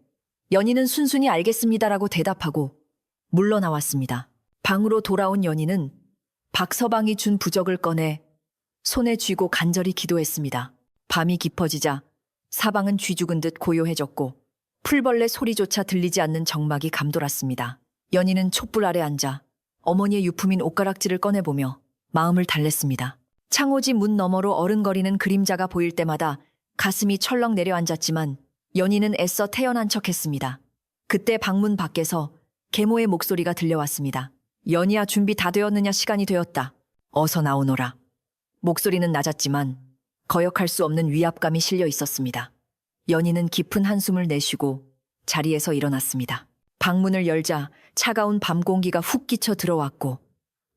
연희는 순순히 알겠습니다라고 대답하고 물러나왔습니다. 방으로 돌아온 연희는 박서방이 준 부적을 꺼내 손에 쥐고 간절히 기도했습니다. 밤이 깊어지자 사방은 쥐 죽은 듯 고요해졌고 풀벌레 소리조차 들리지 않는 정막이 감돌았습니다. 연희는 촛불 아래 앉아 어머니의 유품인 옷가락지를 꺼내보며 마음을 달랬습니다. 창호지 문 너머로 어른거리는 그림자가 보일 때마다 가슴이 철렁 내려앉았지만 연희는 애써 태연한 척했습니다. 그때 방문 밖에서 계모의 목소리가 들려왔습니다. 연희야, 준비 다 되었느냐? 시간이 되었다. 어서 나오너라. 목소리는 낮았지만 거역할 수 없는 위압감이 실려 있었습니다. 연희는 깊은 한숨을 내쉬고 자리에서 일어났습니다. 방문을 열자 차가운 밤 공기가 훅 끼쳐 들어왔고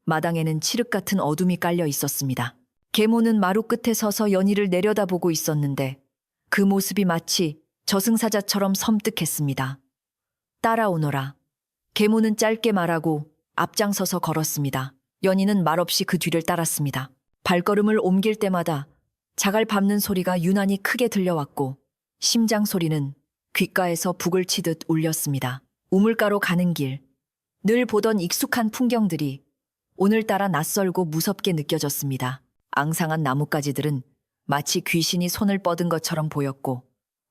마당에는 칠흑 같은 어둠이 깔려 있었습니다. 계모는 마루 끝에 서서 연희를 내려다보고 있었는데 그 모습이 마치 저승사자처럼 섬뜩했습니다. 따라오너라. 계모는 짧게 말하고 앞장서서 걸었습니다. 연희는 말없이 그 뒤를 따랐습니다. 발걸음을 옮길 때마다 자갈 밟는 소리가 유난히 크게 들려왔고 심장 소리는 귓가에서 북을 치듯 울렸습니다. 우물가로 가는 길, 늘 보던 익숙한 풍경들이 오늘따라 낯설고 무섭게 느껴졌습니다. 앙상한 나뭇가지들은 마치 귀신이 손을 뻗은 것처럼 보였고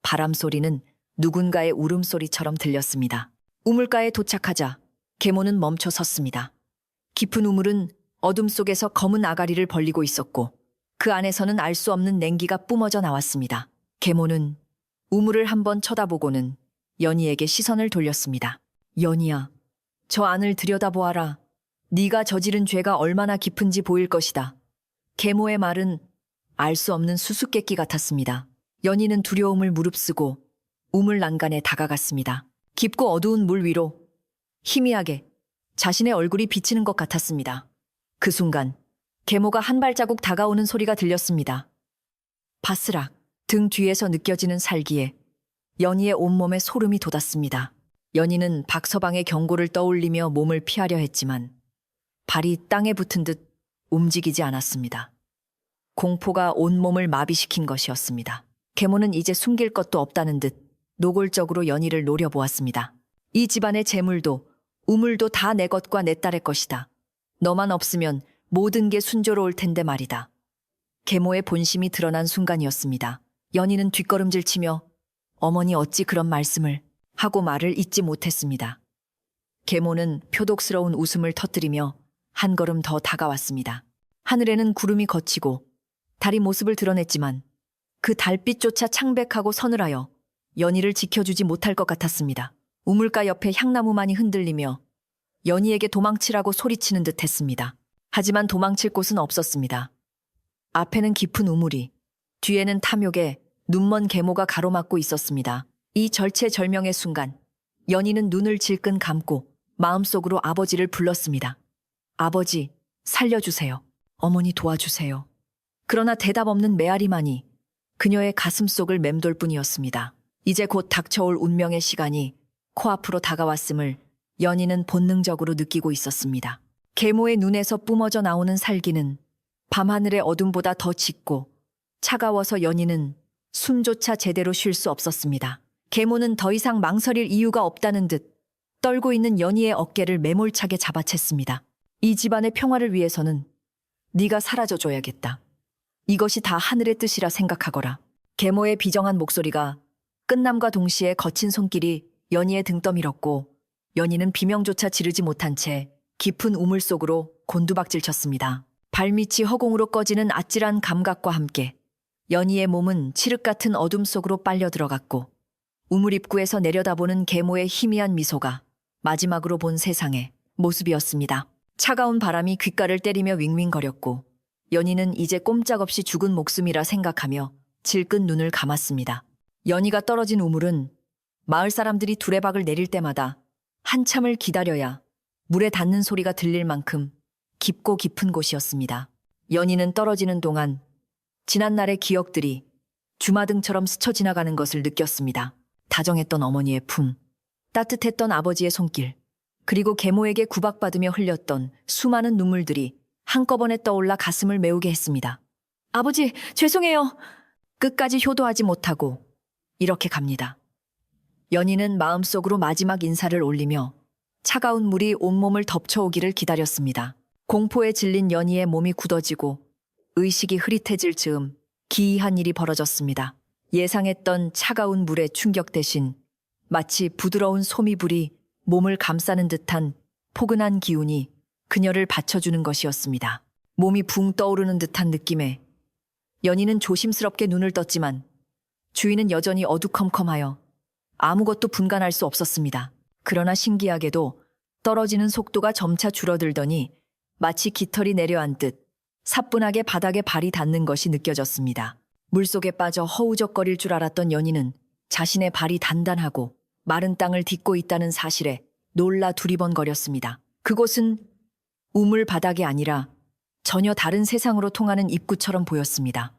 바람 소리는 누군가의 울음소리처럼 들렸습니다. 우물가에 도착하자 계모는 멈춰 섰습니다. 깊은 우물은 어둠 속에서 검은 아가리를 벌리고 있었고 그 안에서는 알 수 없는 냉기가 뿜어져 나왔습니다. 계모는 우물을 한번 쳐다보고는 연희에게 시선을 돌렸습니다. 연희야, 저 안을 들여다보아라. 네가 저지른 죄가 얼마나 깊은지 보일 것이다. 계모의 말은 알 수 없는 수수께끼 같았습니다. 연희는 두려움을 무릅쓰고 우물 난간에 다가갔습니다. 깊고 어두운 물 위로 희미하게 자신의 얼굴이 비치는 것 같았습니다. 그 순간 계모가 한 발자국 다가오는 소리가 들렸습니다. 바스락 등 뒤에서 느껴지는 살기에 연희의 온몸에 소름이 돋았습니다. 연희는 박서방의 경고를 떠올리며 몸을 피하려 했지만 발이 땅에 붙은 듯 움직이지 않았습니다. 공포가 온몸을 마비시킨 것이었습니다. 계모는 이제 숨길 것도 없다는 듯 노골적으로 연희를 노려보았습니다. 이 집안의 재물도 우물도 다 내 것과 내 딸의 것이다. 너만 없으면 모든 게 순조로울 텐데 말이다. 계모의 본심이 드러난 순간이었습니다. 연희는 뒷걸음질 치며 어머니 어찌 그런 말씀을 하고 말을 잇지 못했습니다. 계모는 표독스러운 웃음을 터뜨리며 한 걸음 더 다가왔습니다. 하늘에는 구름이 걷히고 달이 모습을 드러냈지만 그 달빛조차 창백하고 서늘하여 연희를 지켜주지 못할 것 같았습니다. 우물가 옆에 향나무만이 흔들리며 연희에게 도망치라고 소리치는 듯 했습니다. 하지만 도망칠 곳은 없었습니다. 앞에는 깊은 우물이, 뒤에는 탐욕에 눈먼 계모가 가로막고 있었습니다. 이 절체절명의 순간 연희는 눈을 질끈 감고 마음속으로 아버지를 불렀습니다. 아버지, 살려주세요. 어머니 도와주세요. 그러나 대답 없는 메아리만이 그녀의 가슴속을 맴돌 뿐이었습니다. 이제 곧 닥쳐올 운명의 시간이 코앞으로 다가왔음을 연희는 본능적으로 느끼고 있었습니다. 계모의 눈에서 뿜어져 나오는 살기는 밤하늘의 어둠보다 더 짙고 차가워서 연희는 숨조차 제대로 쉴 수 없었습니다. 계모는 더 이상 망설일 이유가 없다는 듯 떨고 있는 연희의 어깨를 매몰차게 잡아챘습니다. 이 집안의 평화를 위해서는 네가 사라져줘야겠다. 이것이 다 하늘의 뜻이라 생각하거라. 계모의 비정한 목소리가 끝남과 동시에 거친 손길이 연희의 등 떠밀었고 연희는 비명조차 지르지 못한 채 깊은 우물 속으로 곤두박질 쳤습니다. 발밑이 허공으로 꺼지는 아찔한 감각과 함께 연희의 몸은 칠흑 같은 어둠 속으로 빨려 들어갔고 우물 입구에서 내려다보는 계모의 희미한 미소가 마지막으로 본 세상의 모습이었습니다. 차가운 바람이 귓가를 때리며 윙윙거렸고 연희는 이제 꼼짝없이 죽은 목숨이라 생각하며 질끈 눈을 감았습니다. 연희가 떨어진 우물은 마을 사람들이 두레박을 내릴 때마다 한참을 기다려야 물에 닿는 소리가 들릴 만큼 깊고 깊은 곳이었습니다. 연희는 떨어지는 동안 지난날의 기억들이 주마등처럼 스쳐 지나가는 것을 느꼈습니다. 다정했던 어머니의 품, 따뜻했던 아버지의 손길, 그리고 계모에게 구박받으며 흘렸던 수많은 눈물들이 한꺼번에 떠올라 가슴을 메우게 했습니다. 아버지, 죄송해요. 끝까지 효도하지 못하고 이렇게 갑니다. 연희는 마음속으로 마지막 인사를 올리며 차가운 물이 온몸을 덮쳐오기를 기다렸습니다. 공포에 질린 연희의 몸이 굳어지고 의식이 흐릿해질 즈음 기이한 일이 벌어졌습니다. 예상했던 차가운 물의 충격 대신 마치 부드러운 소미불이 몸을 감싸는 듯한 포근한 기운이 그녀를 받쳐주는 것이었습니다. 몸이 붕 떠오르는 듯한 느낌에 연희는 조심스럽게 눈을 떴지만 주위는 여전히 어두컴컴하여 아무것도 분간할 수 없었습니다. 그러나 신기하게도 떨어지는 속도가 점차 줄어들더니 마치 깃털이 내려앉듯 사뿐하게 바닥에 발이 닿는 것이 느껴졌습니다. 물속에 빠져 허우적거릴 줄 알았던 연희는 자신의 발이 단단하고 마른 땅을 딛고 있다는 사실에 놀라 두리번거렸습니다. 그곳은 우물 바닥이 아니라 전혀 다른 세상으로 통하는 입구처럼 보였습니다.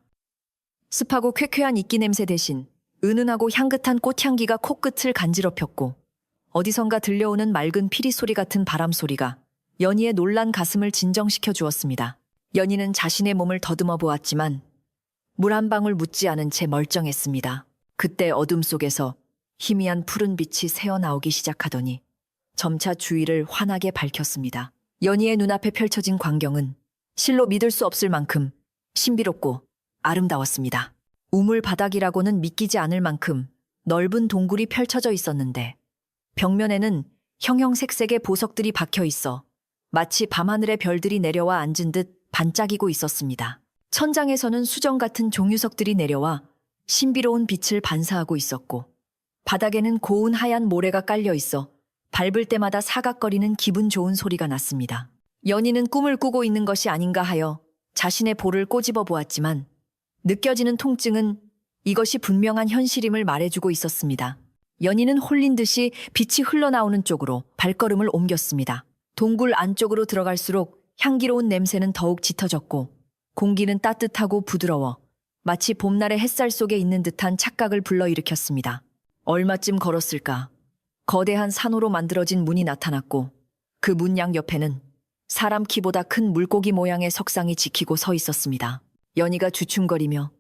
습하고 쾌쾌한 이끼 냄새 대신 은은하고 향긋한 꽃향기가 코끝을 간지럽혔고 어디선가 들려오는 맑은 피리 소리 같은 바람 소리가 연희의 놀란 가슴을 진정시켜 주었습니다. 연희는 자신의 몸을 더듬어 보았지만 물 한 방울 묻지 않은 채 멀쩡했습니다. 그때 어둠 속에서 희미한 푸른 빛이 새어나오기 시작하더니 점차 주위를 환하게 밝혔습니다. 연희의 눈앞에 펼쳐진 광경은 실로 믿을 수 없을 만큼 신비롭고 아름다웠습니다. 우물 바닥이라고는 믿기지 않을 만큼 넓은 동굴이 펼쳐져 있었는데 벽면에는 형형색색의 보석들이 박혀 있어 마치 밤하늘의 별들이 내려와 앉은 듯 반짝이고 있었습니다. 천장에서는 수정 같은 종유석들이 내려와 신비로운 빛을 반사하고 있었고 바닥에는 고운 하얀 모래가 깔려 있어 밟을 때마다 사각거리는 기분 좋은 소리가 났습니다. 연희는 꿈을 꾸고 있는 것이 아닌가 하여 자신의 볼을 꼬집어 보았지만 느껴지는 통증은 이것이 분명한 현실임을 말해주고 있었습니다. 연희는 홀린 듯이 빛이 흘러나오는 쪽으로 발걸음을 옮겼습니다. 동굴 안쪽으로 들어갈수록 향기로운 냄새는 더욱 짙어졌고 공기는 따뜻하고 부드러워 마치 봄날의 햇살 속에 있는 듯한 착각을 불러일으켰습니다. 얼마쯤 걸었을까? 거대한 산호로 만들어진 문이 나타났고 그 문 양 옆에는 사람 키보다 큰 물고기 모양의 석상이 지키고 서 있었습니다. 연희가 주춤거리며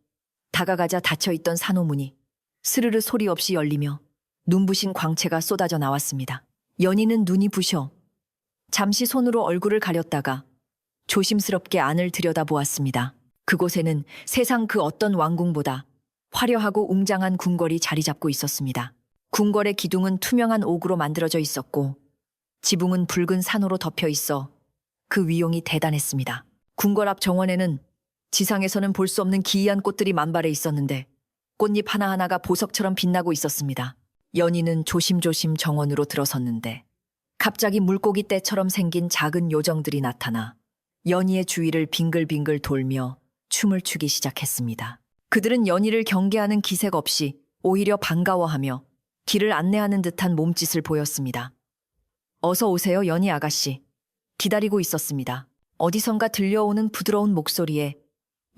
다가가자 닫혀있던 산호문이 스르르 소리 없이 열리며 눈부신 광채가 쏟아져 나왔습니다. 연희는 눈이 부셔 잠시 손으로 얼굴을 가렸다가 조심스럽게 안을 들여다보았습니다. 그곳에는 세상 그 어떤 왕궁보다 화려하고 웅장한 궁궐이 자리 잡고 있었습니다. 궁궐의 기둥은 투명한 옥으로 만들어져 있었고 지붕은 붉은 산호로 덮여 있어 그 위용이 대단했습니다. 궁궐 앞 정원에는 지상에서는 볼 수 없는 기이한 꽃들이 만발해 있었는데 꽃잎 하나하나가 보석처럼 빛나고 있었습니다. 연희는 조심조심 정원으로 들어섰는데 갑자기 물고기 떼처럼 생긴 작은 요정들이 나타나 연희의 주위를 빙글빙글 돌며 춤을 추기 시작했습니다. 그들은 연희를 경계하는 기색 없이 오히려 반가워하며 길을 안내하는 듯한 몸짓을 보였습니다. 어서 오세요, 연희 아가씨. 기다리고 있었습니다. 어디선가 들려오는 부드러운 목소리에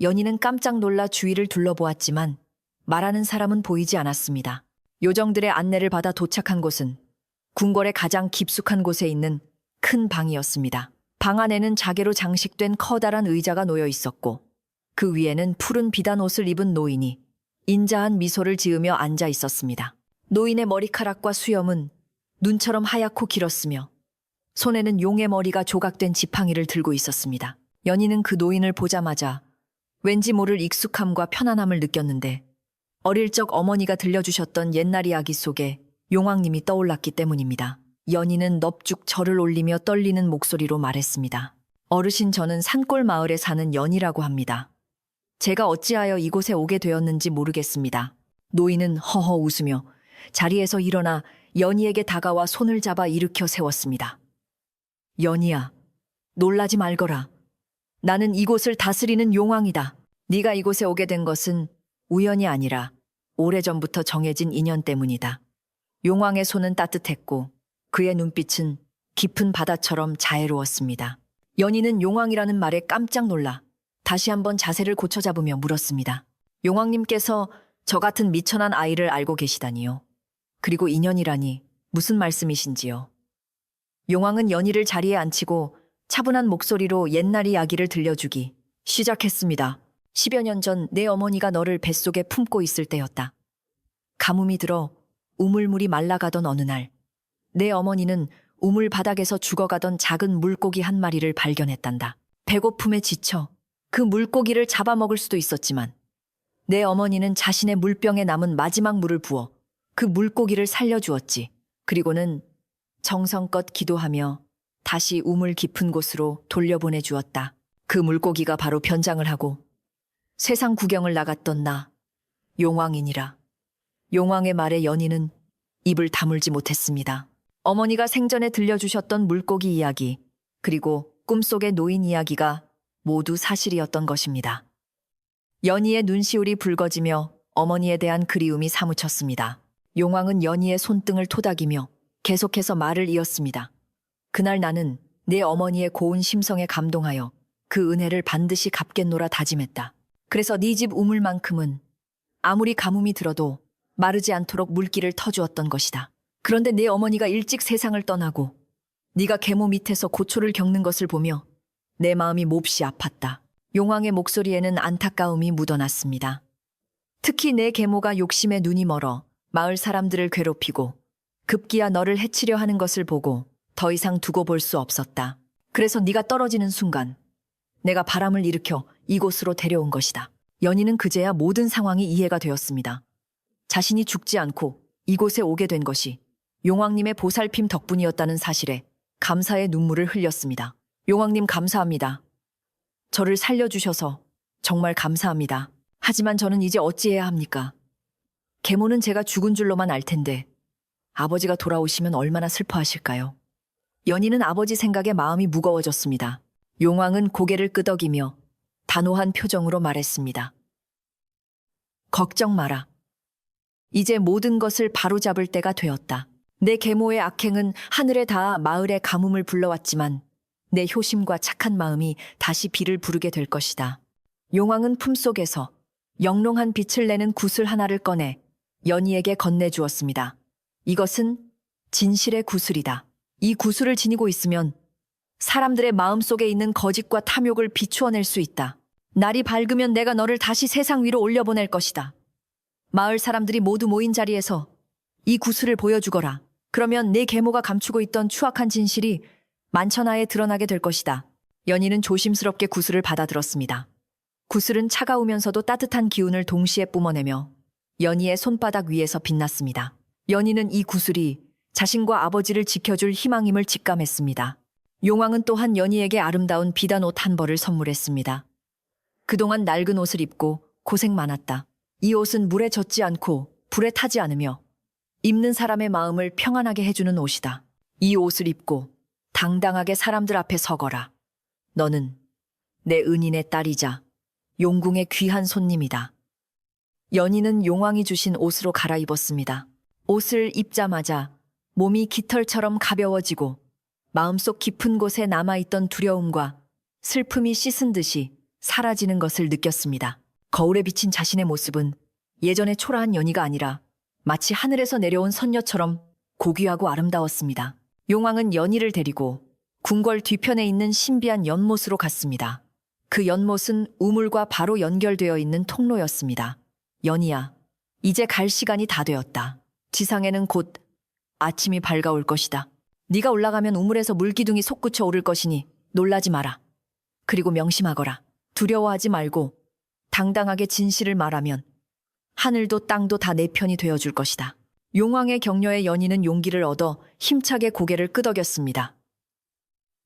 연희는 깜짝 놀라 주위를 둘러보았지만 말하는 사람은 보이지 않았습니다. 요정들의 안내를 받아 도착한 곳은 궁궐의 가장 깊숙한 곳에 있는 큰 방이었습니다. 방 안에는 자개로 장식된 커다란 의자가 놓여 있었고 그 위에는 푸른 비단 옷을 입은 노인이 인자한 미소를 지으며 앉아 있었습니다. 노인의 머리카락과 수염은 눈처럼 하얗고 길었으며 손에는 용의 머리가 조각된 지팡이를 들고 있었습니다. 연희는 그 노인을 보자마자 왠지 모를 익숙함과 편안함을 느꼈는데 어릴 적 어머니가 들려주셨던 옛날 이야기 속에 용왕님이 떠올랐기 때문입니다. 연희는 넙죽 절을 올리며 떨리는 목소리로 말했습니다. 어르신, 저는 산골 마을에 사는 연희라고 합니다. 제가 어찌하여 이곳에 오게 되었는지 모르겠습니다. 노인은 허허 웃으며 자리에서 일어나 연희에게 다가와 손을 잡아 일으켜 세웠습니다. 연희야, 놀라지 말거라. 나는 이곳을 다스리는 용왕이다. 네가 이곳에 오게 된 것은 우연이 아니라 오래전부터 정해진 인연 때문이다. 용왕의 손은 따뜻했고 그의 눈빛은 깊은 바다처럼 자애로웠습니다. 연희는 용왕이라는 말에 깜짝 놀라 다시 한번 자세를 고쳐 잡으며 물었습니다. 용왕님께서 저 같은 미천한 아이를 알고 계시다니요. 그리고 인연이라니 무슨 말씀이신지요? 용왕은 연희를 자리에 앉히고 차분한 목소리로 옛날 이야기를 들려주기 시작했습니다. 10여 년 전 내 어머니가 너를 뱃속에 품고 있을 때였다. 가뭄이 들어 우물물이 말라가던 어느 날 내 어머니는 우물 바닥에서 죽어가던 작은 물고기 한 마리를 발견했단다. 배고픔에 지쳐 그 물고기를 잡아먹을 수도 있었지만 내 어머니는 자신의 물병에 남은 마지막 물을 부어 그 물고기를 살려주었지. 그리고는 정성껏 기도하며 다시 우물 깊은 곳으로 돌려보내 주었다. 그 물고기가 바로 변장을 하고 세상 구경을 나갔던 나, 용왕이니라. 용왕의 말에 연희는 입을 다물지 못했습니다. 어머니가 생전에 들려주셨던 물고기 이야기, 그리고 꿈속의 노인 이야기가 모두 사실이었던 것입니다. 연희의 눈시울이 붉어지며 어머니에 대한 그리움이 사무쳤습니다. 용왕은 연희의 손등을 토닥이며 계속해서 말을 이었습니다. 그날 나는 내 어머니의 고운 심성에 감동하여 그 은혜를 반드시 갚겠노라 다짐했다. 그래서 네 집 우물만큼은 아무리 가뭄이 들어도 마르지 않도록 물기를 터주었던 것이다. 그런데 내 어머니가 일찍 세상을 떠나고 네가 계모 밑에서 고초를 겪는 것을 보며 내 마음이 몹시 아팠다. 용왕의 목소리에는 안타까움이 묻어났습니다. 특히 내 계모가 욕심에 눈이 멀어 마을 사람들을 괴롭히고 급기야 너를 해치려 하는 것을 보고 더 이상 두고 볼 수 없었다. 그래서 네가 떨어지는 순간 내가 바람을 일으켜 이곳으로 데려온 것이다. 연희는 그제야 모든 상황이 이해가 되었습니다. 자신이 죽지 않고 이곳에 오게 된 것이 용왕님의 보살핌 덕분이었다는 사실에 감사의 눈물을 흘렸습니다. 용왕님 감사합니다. 저를 살려주셔서 정말 감사합니다. 하지만 저는 이제 어찌해야 합니까? 계모는 제가 죽은 줄로만 알 텐데 아버지가 돌아오시면 얼마나 슬퍼하실까요? 연희는 아버지 생각에 마음이 무거워졌습니다. 용왕은 고개를 끄덕이며 단호한 표정으로 말했습니다. 걱정 마라. 이제 모든 것을 바로잡을 때가 되었다. 내 계모의 악행은 하늘에 닿아 마을의 가뭄을 불러왔지만 내 효심과 착한 마음이 다시 비를 부르게 될 것이다. 용왕은 품속에서 영롱한 빛을 내는 구슬 하나를 꺼내 연희에게 건네주었습니다. 이것은 진실의 구슬이다. 이 구슬을 지니고 있으면 사람들의 마음속에 있는 거짓과 탐욕을 비추어낼 수 있다. 날이 밝으면 내가 너를 다시 세상 위로 올려보낼 것이다. 마을 사람들이 모두 모인 자리에서 이 구슬을 보여주거라. 그러면 내 계모가 감추고 있던 추악한 진실이 만천하에 드러나게 될 것이다. 연희는 조심스럽게 구슬을 받아들었습니다. 구슬은 차가우면서도 따뜻한 기운을 동시에 뿜어내며 연희의 손바닥 위에서 빛났습니다. 연희는 이 구슬이 자신과 아버지를 지켜줄 희망임을 직감했습니다. 용왕은 또한 연희에게 아름다운 비단 옷 한 벌을 선물했습니다. 그동안 낡은 옷을 입고 고생 많았다. 이 옷은 물에 젖지 않고 불에 타지 않으며 입는 사람의 마음을 평안하게 해주는 옷이다. 이 옷을 입고 당당하게 사람들 앞에 서거라. 너는 내 은인의 딸이자 용궁의 귀한 손님이다. 연희는 용왕이 주신 옷으로 갈아입었습니다. 옷을 입자마자 몸이 깃털처럼 가벼워지고 마음속 깊은 곳에 남아있던 두려움과 슬픔이 씻은 듯이 사라지는 것을 느꼈습니다. 거울에 비친 자신의 모습은 예전의 초라한 연희가 아니라 마치 하늘에서 내려온 선녀처럼 고귀하고 아름다웠습니다. 용왕은 연희를 데리고 궁궐 뒤편에 있는 신비한 연못으로 갔습니다. 그 연못은 우물과 바로 연결되어 있는 통로였습니다. 연희야, 이제 갈 시간이 다 되었다. 지상에는 곧 아침이 밝아올 것이다. 네가 올라가면 우물에서 물기둥이 솟구쳐 오를 것이니 놀라지 마라. 그리고 명심하거라. 두려워하지 말고 당당하게 진실을 말하면 하늘도 땅도 다 내 편이 되어줄 것이다. 용왕의 격려에 연희는 용기를 얻어 힘차게 고개를 끄덕였습니다.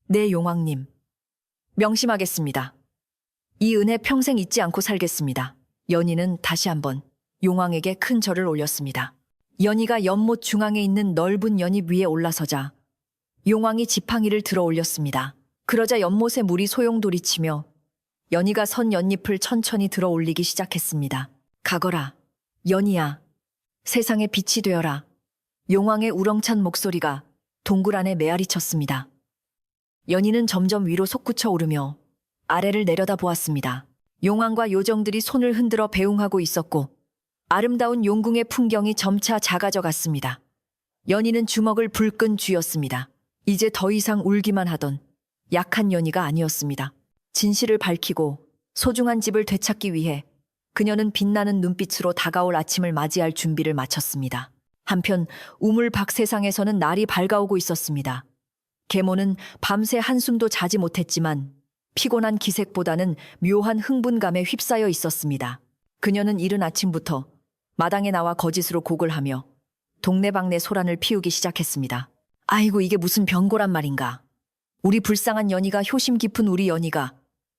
네, 용왕님. 명심하겠습니다. 이 은혜 평생 잊지 않고 살겠습니다. 연희는 다시 한번 용왕에게 큰 절을 올렸습니다. 연희가 연못 중앙에 있는 넓은 연잎 위에 올라서자 용왕이 지팡이를 들어 올렸습니다. 그러자 연못에 물이 소용돌이치며 연희가 선 연잎을 천천히 들어 올리기 시작했습니다. 가거라, 연희야. 세상의 빛이 되어라. 용왕의 우렁찬 목소리가 동굴 안에 메아리 쳤습니다. 연희는 점점 위로 솟구쳐 오르며 아래를 내려다 보았습니다. 용왕과 요정들이 손을 흔들어 배웅하고 있었고 아름다운 용궁의 풍경이 점차 작아져 갔습니다. 연희는 주먹을 불끈 쥐었습니다. 이제 더 이상 울기만 하던 약한 연희가 아니었습니다. 진실을 밝히고 소중한 집을 되찾기 위해 그녀는 빛나는 눈빛으로 다가올 아침을 맞이할 준비를 마쳤습니다. 한편 우물 밖 세상에서는 날이 밝아오고 있었습니다. 계모는 밤새 한숨도 자지 못했지만 피곤한 기색보다는 묘한 흥분감에 휩싸여 있었습니다. 그녀는 이른 아침부터 마당에 나와 거짓으로 곡을 하며 동네방네 소란을 피우기 시작했습니다. 아이고, 이게 무슨 병고란 말인가. 우리 불쌍한 연희가, 효심 깊은 우리 연희가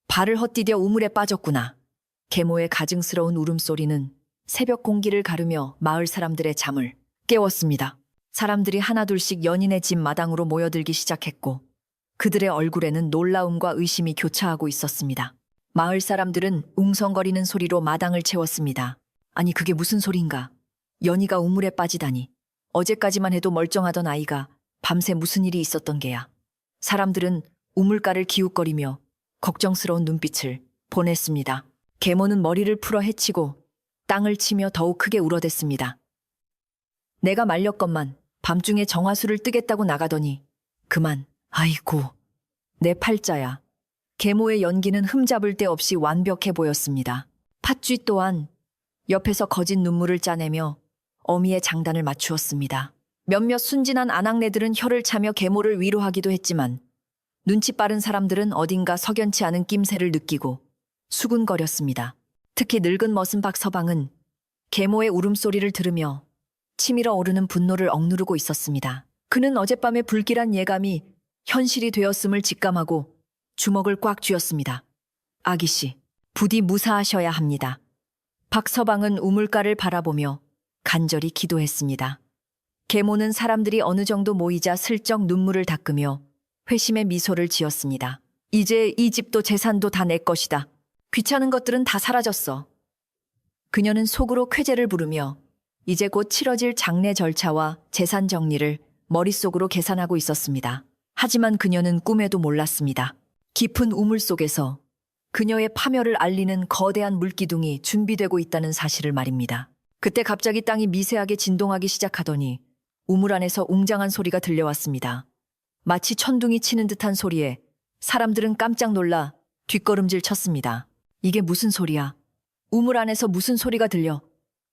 발을 헛디뎌 우물에 빠졌구나. 계모의 가증스러운 울음소리는 새벽 공기를 가르며 마을 사람들의 잠을 깨웠습니다. 사람들이 하나둘씩 연인의 집 마당으로 모여들기 시작했고 그들의 얼굴에는 놀라움과 의심이 교차하고 있었습니다. 마을 사람들은 웅성거리는 소리로 마당을 채웠습니다. 아니, 그게 무슨 소린가? 연희가 우물에 빠지다니. 어제까지만 해도 멀쩡하던 아이가 밤새 무슨 일이 있었던 게야. 사람들은 우물가를 기웃거리며 걱정스러운 눈빛을 보냈습니다. 계모는 머리를 풀어 헤치고 땅을 치며 더욱 크게 울어댔습니다. 내가 말렸건만 밤중에 정화수를 뜨겠다고 나가더니 그만. 아이고, 내 팔자야. 계모의 연기는 흠잡을 데 없이 완벽해 보였습니다. 팥쥐 또한 옆에서 거짓 눈물을 짜내며 어미의 장단을 맞추었습니다. 몇몇 순진한 아낙네들은 혀를 차며 계모를 위로하기도 했지만 눈치 빠른 사람들은 어딘가 석연치 않은 낌새를 느끼고 수군거렸습니다. 특히 늙은 머슴 박서방은 계모의 울음소리를 들으며 치밀어 오르는 분노를 억누르고 있었습니다. 그는 어젯밤의 불길한 예감이 현실이 되었음을 직감하고 주먹을 꽉 쥐었습니다. 아기씨, 부디 무사하셔야 합니다. 박서방은 우물가를 바라보며 간절히 기도했습니다. 계모는 사람들이 어느 정도 모이자 슬쩍 눈물을 닦으며 회심의 미소를 지었습니다. 이제 이 집도 재산도 다 내 것이다. 귀찮은 것들은 다 사라졌어. 그녀는 속으로 쾌재를 부르며 이제 곧 치러질 장례 절차와 재산 정리를 머릿속으로 계산하고 있었습니다. 하지만 그녀는 꿈에도 몰랐습니다. 깊은 우물 속에서 그녀의 파멸을 알리는 거대한 물기둥이 준비되고 있다는 사실을 말입니다. 그때 갑자기 땅이 미세하게 진동하기 시작하더니 우물 안에서 웅장한 소리가 들려왔습니다. 마치 천둥이 치는 듯한 소리에 사람들은 깜짝 놀라 뒷걸음질 쳤습니다. 이게 무슨 소리야? 우물 안에서 무슨 소리가 들려?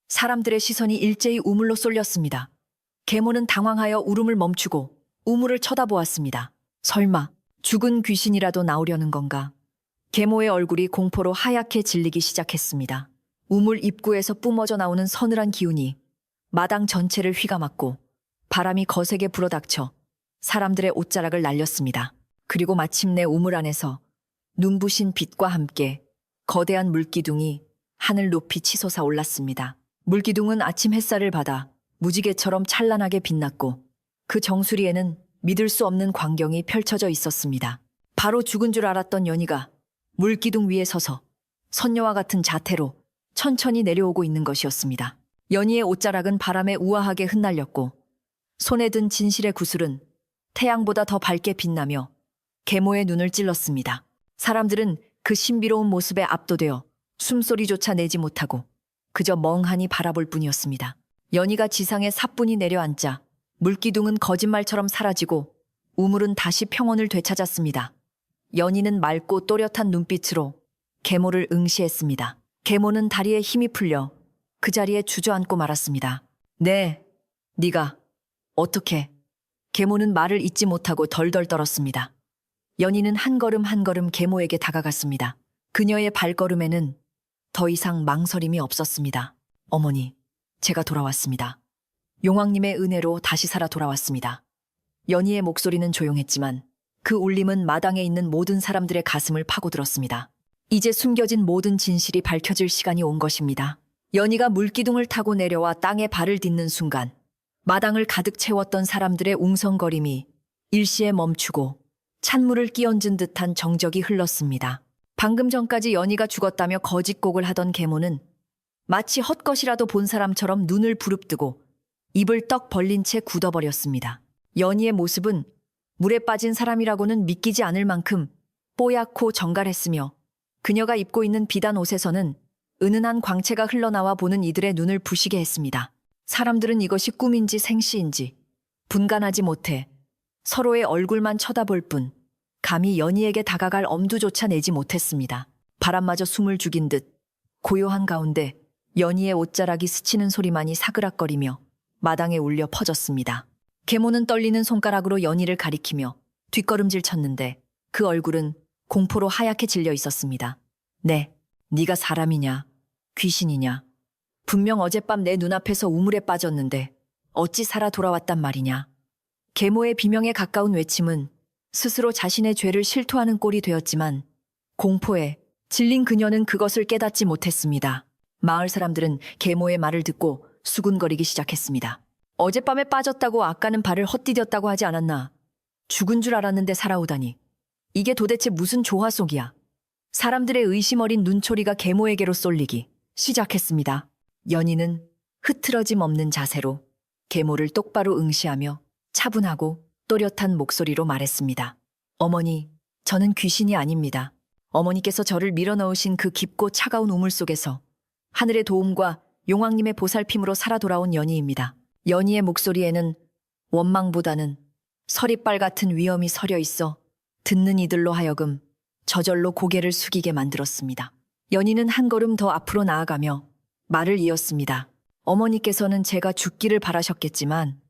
사람들의 시선이 일제히 우물로 쏠렸습니다. 계모는 당황하여 울음을 멈추고 우물을 쳐다보았습니다. 설마 죽은 귀신이라도 나오려는 건가? 계모의 얼굴이 공포로 하얗게 질리기 시작했습니다. 우물 입구에서 뿜어져 나오는 서늘한 기운이 마당 전체를 휘감았고 바람이 거세게 불어닥쳐 사람들의 옷자락을 날렸습니다. 그리고 마침내 우물 안에서 눈부신 빛과 함께 거대한 물기둥이 하늘 높이 치솟아 올랐습니다. 물기둥은 아침 햇살을 받아 무지개처럼 찬란하게 빛났고 그 정수리에는 믿을 수 없는 광경이 펼쳐져 있었습니다. 바로 죽은 줄 알았던 연희가 물기둥 위에 서서 선녀와 같은 자태로 천천히 내려오고 있는 것이었습니다. 연희의 옷자락은 바람에 우아하게 흩날렸고 손에 든 진실의 구슬은 태양보다 더 밝게 빛나며 계모의 눈을 찔렀습니다. 사람들은 그 신비로운 모습에 압도되어 숨소리조차 내지 못하고 그저 멍하니 바라볼 뿐이었습니다. 연희가 지상에 사뿐히 내려앉자 물기둥은 거짓말처럼 사라지고 우물은 다시 평온을 되찾았습니다. 연희는 맑고 또렷한 눈빛으로 계모를 응시했습니다. 계모는 다리에 힘이 풀려 그 자리에 주저앉고 말았습니다. 네, 네가 어떻게? 계모는 말을 잇지 못하고 덜덜 떨었습니다. 연희는 한 걸음 한 걸음 계모에게 다가갔습니다. 그녀의 발걸음에는 더 이상 망설임이 없었습니다. 어머니, 제가 돌아왔습니다. 용왕님의 은혜로 다시 살아 돌아왔습니다. 연희의 목소리는 조용했지만 그 울림은 마당에 있는 모든 사람들의 가슴을 파고들었습니다. 이제 숨겨진 모든 진실이 밝혀질 시간이 온 것입니다. 연희가 물기둥을 타고 내려와 땅에 발을 딛는 순간 마당을 가득 채웠던 사람들의 웅성거림이 일시에 멈추고 찬물을 끼얹은 듯한 정적이 흘렀습니다. 방금 전까지 연희가 죽었다며 거짓곡을 하던 계모는 마치 헛것이라도 본 사람처럼 눈을 부릅뜨고 입을 떡 벌린 채 굳어버렸습니다. 연희의 모습은 물에 빠진 사람이라고는 믿기지 않을 만큼 뽀얗고 정갈했으며 그녀가 입고 있는 비단 옷에서는 은은한 광채가 흘러나와 보는 이들의 눈을 부시게 했습니다. 사람들은 이것이 꿈인지 생시인지 분간하지 못해 서로의 얼굴만 쳐다볼 뿐 감히 연희에게 다가갈 엄두조차 내지 못했습니다. 바람마저 숨을 죽인 듯 고요한 가운데 연희의 옷자락이 스치는 소리만이 사그락거리며 마당에 울려 퍼졌습니다. 계모는 떨리는 손가락으로 연희를 가리키며 뒷걸음질 쳤는데 그 얼굴은 공포로 하얗게 질려 있었습니다. 네, 네가 사람이냐, 귀신이냐. 분명 어젯밤 내 눈앞에서 우물에 빠졌는데 어찌 살아 돌아왔단 말이냐. 계모의 비명에 가까운 외침은 스스로 자신의 죄를 실토하는 꼴이 되었지만 공포에 질린 그녀는 그것을 깨닫지 못했습니다. 마을 사람들은 계모의 말을 듣고 수군거리기 시작했습니다. 어젯밤에 빠졌다고 아까는 발을 헛디뎠다고 하지 않았나. 죽은 줄 알았는데 살아오다니. 이게 도대체 무슨 조화 속이야. 사람들의 의심 어린 눈초리가 계모에게로 쏠리기 시작했습니다. 연희는 흐트러짐 없는 자세로 계모를 똑바로 응시하며 차분하고 또렷한 목소리로 말했습니다. 어머니, 저는 귀신이 아닙니다. 어머니께서 저를 밀어넣으신 그 깊고 차가운 우물 속에서 하늘의 도움과 용왕님의 보살핌으로 살아 돌아온 연희입니다. 연희의 목소리에는 원망보다는 서리빨 같은 위엄이 서려 있어 듣는 이들로 하여금 저절로 고개를 숙이게 만들었습니다. 연희는 한 걸음 더 앞으로 나아가며 말을 이었습니다. 어머니께서는 제가 죽기를 바라셨겠지만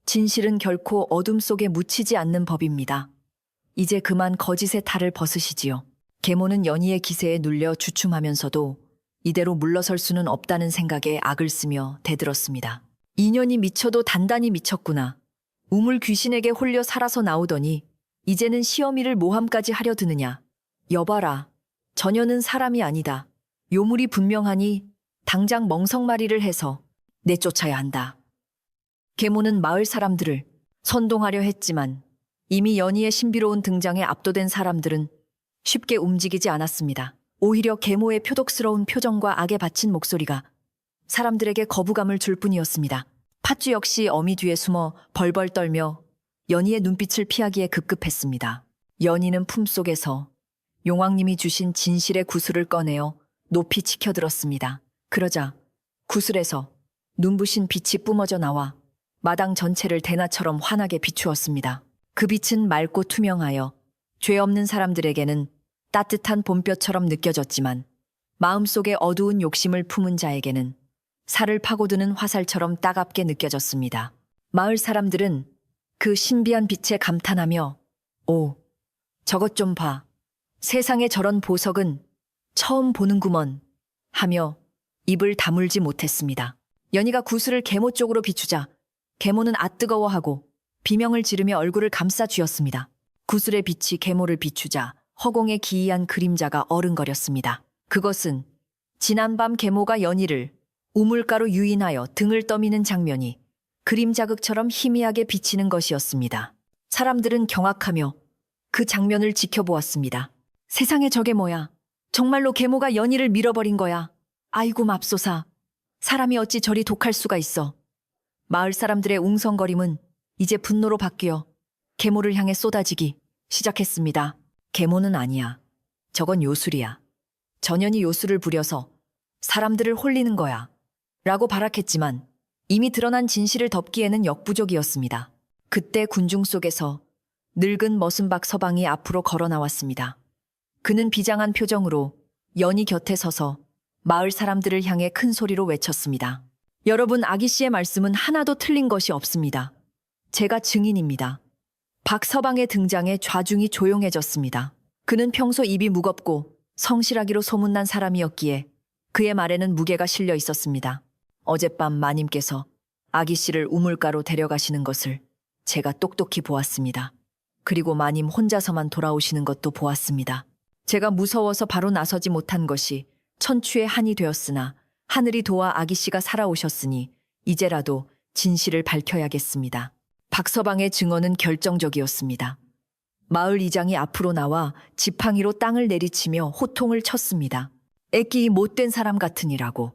진실은 결코 어둠 속에 묻히지 않는 법입니다. 이제 그만 거짓의 탈을 벗으시지요. 계모는 연희의 기세에 눌려 주춤하면서도 이대로 물러설 수는 없다는 생각에 악을 쓰며 대들었습니다. 인연이 미쳐도 단단히 미쳤구나. 우물 귀신에게 홀려 살아서 나오더니 이제는 시어미를 모함까지 하려 드느냐. 여봐라. 저녀는 사람이 아니다. 요물이 분명하니 당장 멍석마리를 해서 내쫓아야 한다. 계모는 마을 사람들을 선동하려 했지만 이미 연희의 신비로운 등장에 압도된 사람들은 쉽게 움직이지 않았습니다. 오히려 계모의 표독스러운 표정과 악에 받친 목소리가 사람들에게 거부감을 줄 뿐이었습니다. 팥쥐 역시 어미 뒤에 숨어 벌벌 떨며 연희의 눈빛을 피하기에 급급했습니다. 연희는 품속에서 용왕님이 주신 진실의 구슬을 꺼내어 높이 치켜들었습니다. 그러자 구슬에서 눈부신 빛이 뿜어져 나와 마당 전체를 대낮처럼 환하게 비추었습니다. 그 빛은 맑고 투명하여 죄 없는 사람들에게는 따뜻한 봄볕처럼 느껴졌지만 마음속에 어두운 욕심을 품은 자에게는 살을 파고드는 화살처럼 따갑게 느껴졌습니다. 마을 사람들은 그 신비한 빛에 감탄하며 오, 저것 좀 봐. 세상에 저런 보석은 처음 보는구먼 하며 입을 다물지 못했습니다. 연희가 구슬을 계모 쪽으로 비추자 계모는 아뜨거워하고 비명을 지르며 얼굴을 감싸 쥐었습니다. 구슬의 빛이 계모를 비추자 허공에 기이한 그림자가 어른거렸습니다. 그것은 지난밤 계모가 연희를 우물가로 유인하여 등을 떠미는 장면이 그림 자극처럼 희미하게 비치는 것이었습니다. 사람들은 경악하며 그 장면을 지켜보았습니다. 세상에 저게 뭐야? 정말로 계모가 연희를 밀어버린 거야. 아이고 맙소사. 사람이 어찌 저리 독할 수가 있어. 마을 사람들의 웅성거림은 이제 분노로 바뀌어 계모를 향해 쏟아지기 시작했습니다. 계모는 아니야. 저건 요술이야. 전현이 요술을 부려서 사람들을 홀리는 거야. 라고 발악했지만 이미 드러난 진실을 덮기에는 역부족이었습니다. 그때 군중 속에서 늙은 머슴박 서방이 앞으로 걸어 나왔습니다. 그는 비장한 표정으로 연희 곁에 서서 마을 사람들을 향해 큰 소리로 외쳤습니다. 여러분, 아기 씨의 말씀은 하나도 틀린 것이 없습니다. 제가 증인입니다. 박 서방의 등장에 좌중이 조용해졌습니다. 그는 평소 입이 무겁고 성실하기로 소문난 사람이었기에 그의 말에는 무게가 실려 있었습니다. 어젯밤 마님께서 아기 씨를 우물가로 데려가시는 것을 제가 똑똑히 보았습니다. 그리고 마님 혼자서만 돌아오시는 것도 보았습니다. 제가 무서워서 바로 나서지 못한 것이 천추의 한이 되었으나 하늘이 도와 아기 씨가 살아오셨으니 이제라도 진실을 밝혀야겠습니다. 박서방의 증언은 결정적이었습니다. 마을 이장이 앞으로 나와 지팡이로 땅을 내리치며 호통을 쳤습니다. 애끼 못된 사람 같으니라고.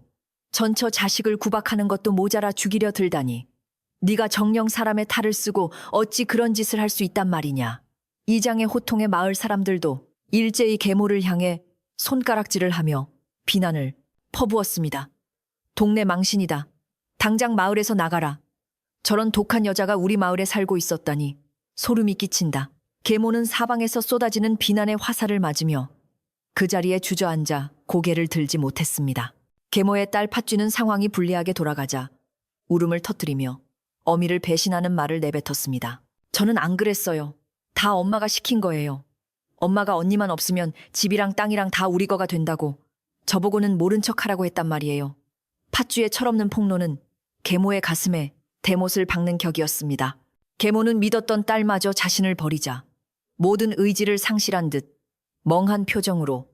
전처 자식을 구박하는 것도 모자라 죽이려 들다니. 네가 정령 사람의 탈을 쓰고 어찌 그런 짓을 할 수 있단 말이냐. 이장의 호통에 마을 사람들도 일제히 계모를 향해 손가락질을 하며 비난을 퍼부었습니다. 동네 망신이다. 당장 마을에서 나가라. 저런 독한 여자가 우리 마을에 살고 있었다니 소름이 끼친다. 계모는 사방에서 쏟아지는 비난의 화살을 맞으며 그 자리에 주저앉아 고개를 들지 못했습니다. 계모의 딸 팥쥐는 상황이 불리하게 돌아가자 울음을 터뜨리며 어미를 배신하는 말을 내뱉었습니다. 저는 안 그랬어요. 다 엄마가 시킨 거예요. 엄마가 언니만 없으면 집이랑 땅이랑 다 우리 거가 된다고 저보고는 모른 척하라고 했단 말이에요. 팥쥐의 철없는 폭로는 계모의 가슴에 대못을 박는 격이었습니다. 계모는 믿었던 딸마저 자신을 버리자 모든 의지를 상실한 듯 멍한 표정으로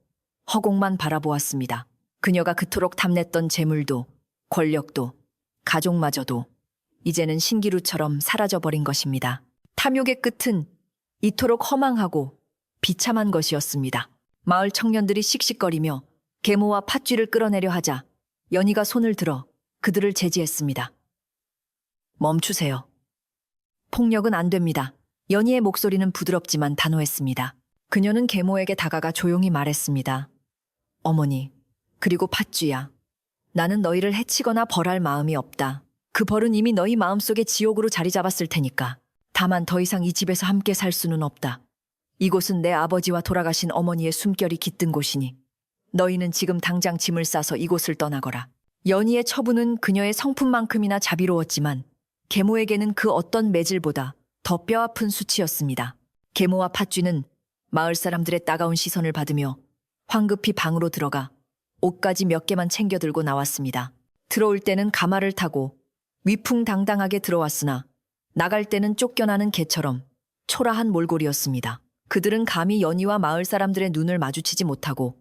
허공만 바라보았습니다. 그녀가 그토록 탐냈던 재물도 권력도 가족마저도 이제는 신기루처럼 사라져버린 것입니다. 탐욕의 끝은 이토록 허망하고 비참한 것이었습니다. 마을 청년들이 씩씩거리며 계모와 팥쥐를 끌어내려 하자 연희가 손을 들어 그들을 제지했습니다. 멈추세요. 폭력은 안 됩니다. 연희의 목소리는 부드럽지만 단호했습니다. 그녀는 계모에게 다가가 조용히 말했습니다. 어머니, 그리고 팥쥐야. 나는 너희를 해치거나 벌할 마음이 없다. 그 벌은 이미 너희 마음속에 지옥으로 자리 잡았을 테니까. 다만 더 이상 이 집에서 함께 살 수는 없다. 이곳은 내 아버지와 돌아가신 어머니의 숨결이 깃든 곳이니 너희는 지금 당장 짐을 싸서 이곳을 떠나거라. 연희의 처부는 그녀의 성품만큼이나 자비로웠지만 계모에게는 그 어떤 매질보다 더 뼈아픈 수치였습니다. 계모와 팥쥐는 마을 사람들의 따가운 시선을 받으며 황급히 방으로 들어가 옷까지 몇 개만 챙겨 들고 나왔습니다. 들어올 때는 가마를 타고 위풍당당하게 들어왔으나 나갈 때는 쫓겨나는 개처럼 초라한 몰골이었습니다. 그들은 감히 연희와 마을 사람들의 눈을 마주치지 못하고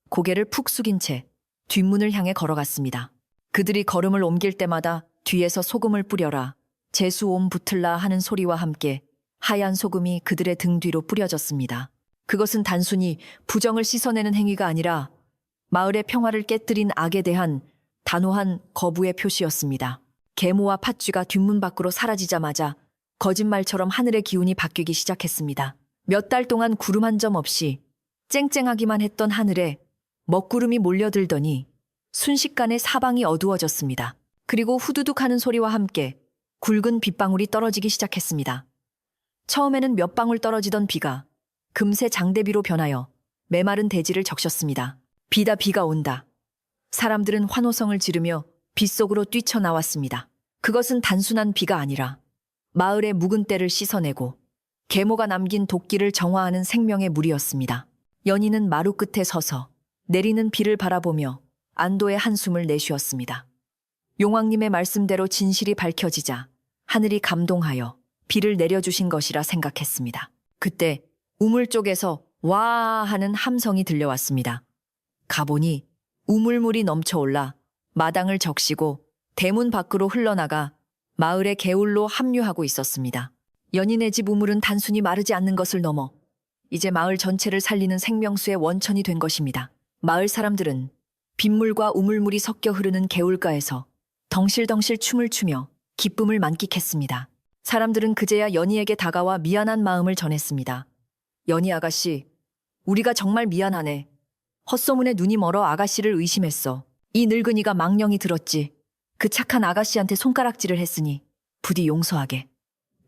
고개를 푹 숙인 채 뒷문을 향해 걸어갔습니다. 그들이 걸음을 옮길 때마다 뒤에서 소금을 뿌려라, 재수옴 붙을라 하는 소리와 함께 하얀 소금이 그들의 등 뒤로 뿌려졌습니다. 그것은 단순히 부정을 씻어내는 행위가 아니라 마을의 평화를 깨뜨린 악에 대한 단호한 거부의 표시였습니다. 계모와 팥쥐가 뒷문 밖으로 사라지자마자 거짓말처럼 하늘의 기운이 바뀌기 시작했습니다. 몇 달 동안 구름 한 점 없이 쨍쨍하기만 했던 하늘에 먹구름이 몰려들더니 순식간에 사방이 어두워졌습니다. 그리고 후두둑 하는 소리와 함께 굵은 빗방울이 떨어지기 시작했습니다. 처음에는 몇 방울 떨어지던 비가 금세 장대비로 변하여 메마른 대지를 적셨습니다. 비다 비가 온다. 사람들은 환호성을 지르며 빗속으로 뛰쳐나왔습니다. 그것은 단순한 비가 아니라 마을의 묵은 때를 씻어내고 계모가 남긴 도끼를 정화하는 생명의 물이었습니다. 연희는 마루 끝에 서서 내리는 비를 바라보며 안도의 한숨을 내쉬었습니다. 용왕님의 말씀대로 진실이 밝혀지자 하늘이 감동하여 비를 내려주신 것이라 생각했습니다. 그때 우물 쪽에서 와 하는 함성이 들려왔습니다. 가보니 우물물이 넘쳐올라 마당을 적시고 대문 밖으로 흘러나가 마을의 개울로 합류하고 있었습니다. 연인의 집 우물은 단순히 마르지 않는 것을 넘어 이제 마을 전체를 살리는 생명수의 원천이 된 것입니다. 마을 사람들은 빗물과 우물물이 섞여 흐르는 개울가에서 덩실덩실 춤을 추며 기쁨을 만끽했습니다. 사람들은 그제야 연희에게 다가와 미안한 마음을 전했습니다. 연희 아가씨, 우리가 정말 미안하네. 헛소문에 눈이 멀어 아가씨를 의심했어. 이 늙은이가 망령이 들었지. 그 착한 아가씨한테 손가락질을 했으니 부디 용서하게.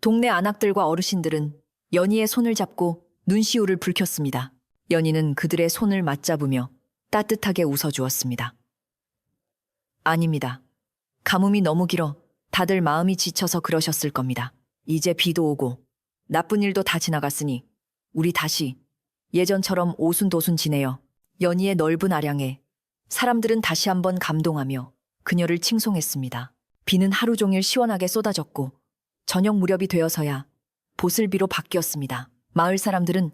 동네 안악들과 어르신들은 연희의 손을 잡고 눈시울을 붉혔습니다. 연희는 그들의 손을 맞잡으며 따뜻하게 웃어주었습니다. 아닙니다. 가뭄이 너무 길어 다들 마음이 지쳐서 그러셨을 겁니다. 이제 비도 오고 나쁜 일도 다 지나갔으니 우리 다시 예전처럼 오순도순 지내요. 연희의 넓은 아량에 사람들은 다시 한번 감동하며 그녀를 칭송했습니다. 비는 하루 종일 시원하게 쏟아졌고 저녁 무렵이 되어서야 보슬비로 바뀌었습니다. 마을 사람들은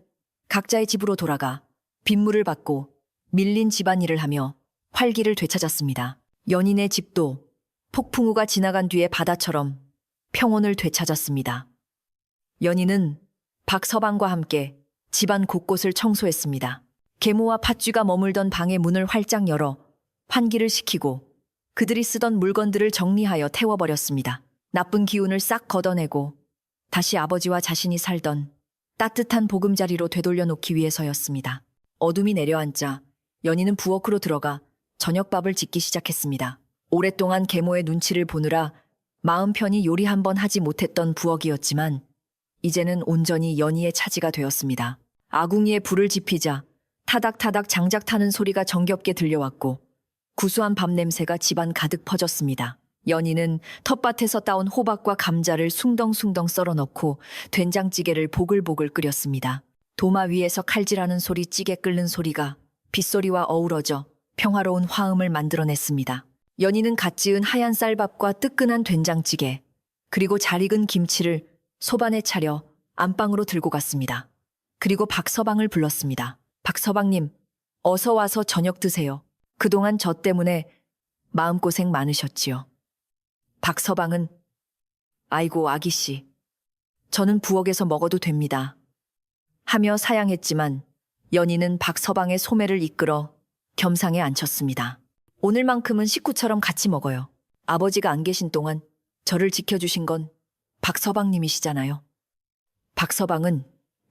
각자의 집으로 돌아가 빗물을 받고 밀린 집안일을 하며 활기를 되찾았습니다. 연인의 집도 폭풍우가 지나간 뒤에 바다처럼 평온을 되찾았습니다. 연인은 박서방과 함께 집안 곳곳을 청소했습니다. 계모와 팥쥐가 머물던 방의 문을 활짝 열어 환기를 시키고 그들이 쓰던 물건들을 정리하여 태워버렸습니다. 나쁜 기운을 싹 걷어내고 다시 아버지와 자신이 살던 따뜻한 보금자리로 되돌려 놓기 위해서였습니다. 어둠이 내려앉자 연희는 부엌으로 들어가 저녁밥을 짓기 시작했습니다. 오랫동안 계모의 눈치를 보느라 마음 편히 요리 한번 하지 못했던 부엌이었지만 이제는 온전히 연희의 차지가 되었습니다. 아궁이에 불을 지피자 타닥타닥 장작 타는 소리가 정겹게 들려왔고 구수한 밥 냄새가 집안 가득 퍼졌습니다. 연희는 텃밭에서 따온 호박과 감자를 숭덩숭덩 썰어 넣고 된장찌개를 보글보글 끓였습니다. 도마 위에서 칼질하는 소리, 찌개 끓는 소리가 빗소리와 어우러져 평화로운 화음을 만들어냈습니다. 연희는 갓 지은 하얀 쌀밥과 뜨끈한 된장찌개, 그리고 잘 익은 김치를 소반에 차려 안방으로 들고 갔습니다. 그리고 박서방을 불렀습니다. 박서방님, 어서 와서 저녁 드세요. 그동안 저 때문에 마음고생 많으셨지요. 박서방은 아이고 아기씨, 저는 부엌에서 먹어도 됩니다. 하며 사양했지만 연희는 박서방의 소매를 이끌어 겸상에 앉혔습니다. 오늘만큼은 식구처럼 같이 먹어요. 아버지가 안 계신 동안 저를 지켜주신 건 박서방님이시잖아요. 박서방은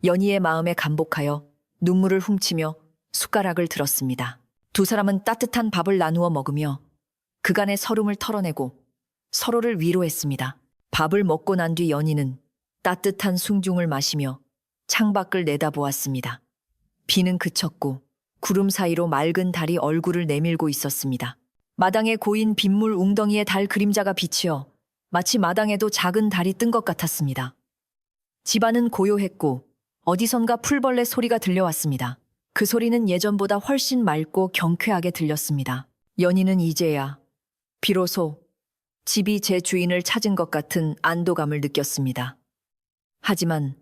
연희의 마음에 감복하여 눈물을 훔치며 숟가락을 들었습니다. 두 사람은 따뜻한 밥을 나누어 먹으며 그간의 서름을 털어내고 서로를 위로했습니다. 밥을 먹고 난 뒤 연희는 따뜻한 숭중을 마시며 창밖을 내다보았습니다. 비는 그쳤고 구름 사이로 맑은 달이 얼굴을 내밀고 있었습니다. 마당에 고인 빗물 웅덩이에 달 그림자가 비치어 마치 마당에도 작은 달이 뜬 것 같았습니다. 집안은 고요했고 어디선가 풀벌레 소리가 들려왔습니다. 그 소리는 예전보다 훨씬 맑고 경쾌하게 들렸습니다. 연희는 이제야 비로소 집이 제 주인을 찾은 것 같은 안도감을 느꼈습니다. 하지만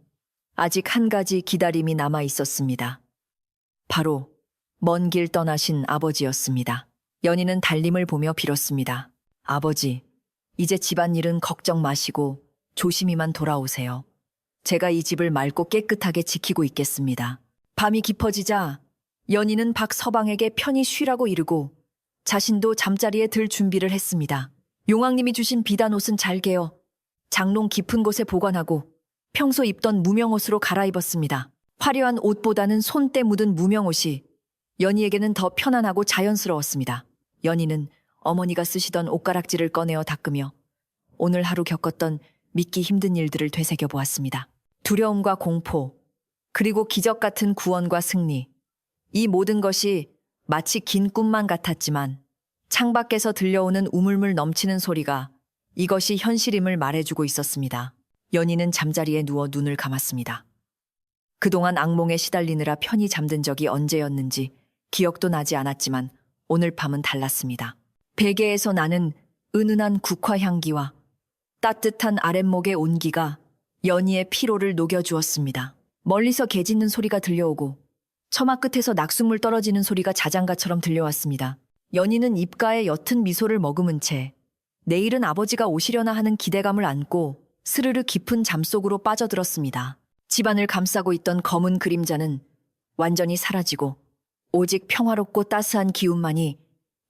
아직 한 가지 기다림이 남아 있었습니다. 바로 먼 길 떠나신 아버지였습니다. 연희는 달림을 보며 빌었습니다. 아버지, 이제 집안일은 걱정 마시고 조심히만 돌아오세요. 제가 이 집을 맑고 깨끗하게 지키고 있겠습니다. 밤이 깊어지자 연희는 박서방에게 편히 쉬라고 이르고 자신도 잠자리에 들 준비를 했습니다. 용왕님이 주신 비단 옷은 잘 개어 장롱 깊은 곳에 보관하고 평소 입던 무명옷으로 갈아입었습니다. 화려한 옷보다는 손때 묻은 무명옷이 연희에게는 더 편안하고 자연스러웠습니다. 연희는 어머니가 쓰시던 옷가락지를 꺼내어 닦으며 오늘 하루 겪었던 믿기 힘든 일들을 되새겨 보았습니다. 두려움과 공포, 그리고 기적 같은 구원과 승리. 이 모든 것이 마치 긴 꿈만 같았지만 창밖에서 들려오는 우물물 넘치는 소리가 이것이 현실임을 말해주고 있었습니다. 연희는 잠자리에 누워 눈을 감았습니다. 그동안 악몽에 시달리느라 편히 잠든 적이 언제였는지 기억도 나지 않았지만 오늘 밤은 달랐습니다. 베개에서 나는 은은한 국화 향기와 따뜻한 아랫목의 온기가 연희의 피로를 녹여주었습니다. 멀리서 개 짖는 소리가 들려오고 처마 끝에서 낙숫물 떨어지는 소리가 자장가처럼 들려왔습니다. 연희는 입가에 옅은 미소를 머금은 채 내일은 아버지가 오시려나 하는 기대감을 안고 스르르 깊은 잠속으로 빠져들었습니다. 집안을 감싸고 있던 검은 그림자는 완전히 사라지고 오직 평화롭고 따스한 기운만이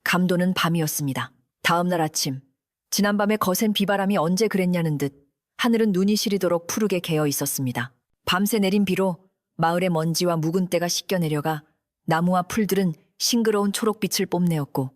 감도는 밤이었습니다. 다음 날 아침, 지난밤의 거센 비바람이 언제 그랬냐는 듯 하늘은 눈이 시리도록 푸르게 개어 있었습니다. 밤새 내린 비로 마을의 먼지와 묵은 때가 씻겨 내려가 나무와 풀들은 싱그러운 초록빛을 뽐내었고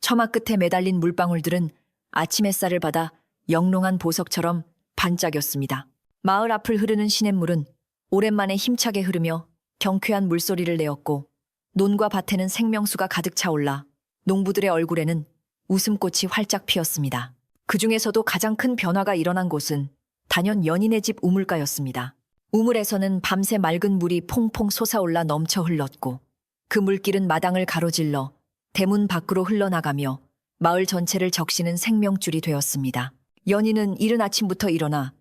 처마 끝에 매달린 물방울들은 아침 햇살을 받아 영롱한 보석처럼 반짝였습니다. 마을 앞을 흐르는 시냇물은 오랜만에 힘차게 흐르며 경쾌한 물소리를 내었고 논과 밭에는 생명수가 가득 차올라 농부들의 얼굴에는 웃음꽃이 활짝 피었습니다. 그 중에서도 가장 큰 변화가 일어난 곳은 단연 연인의 집 우물가였습니다. 우물에서는 밤새 맑은 물이 퐁퐁 솟아올라 넘쳐 흘렀고 그 물길은 마당을 가로질러 대문 밖으로 흘러나가며 마을 전체를 적시는 생명줄이 되었습니다. 연희는 이른 아침부터 일어나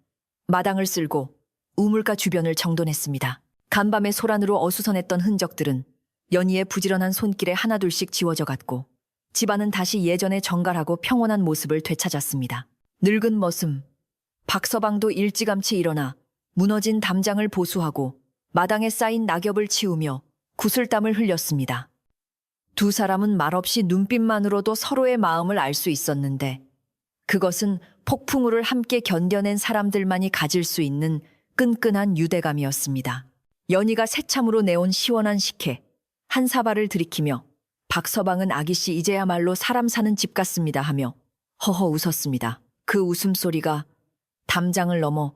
마당을 쓸고 우물가 주변을 정돈했습니다. 간밤의 소란으로 어수선했던 흔적들은 연희의 부지런한 손길에 하나둘씩 지워져 갔고 집안은 다시 예전의 정갈하고 평온한 모습을 되찾았습니다. 늙은 머슴 박서방도 일찌감치 일어나 무너진 담장을 보수하고 마당에 쌓인 낙엽을 치우며 구슬땀을 흘렸습니다. 두 사람은 말없이 눈빛만으로도 서로의 마음을 알 수 있었는데 그것은 폭풍우를 함께 견뎌낸 사람들만이 가질 수 있는 끈끈한 유대감이었습니다. 연희가 새참으로 내온 시원한 식혜 한 사발을 들이키며 박서방은 아기씨 이제야말로 사람 사는 집 같습니다 하며 허허 웃었습니다. 그 웃음소리가 담장을 넘어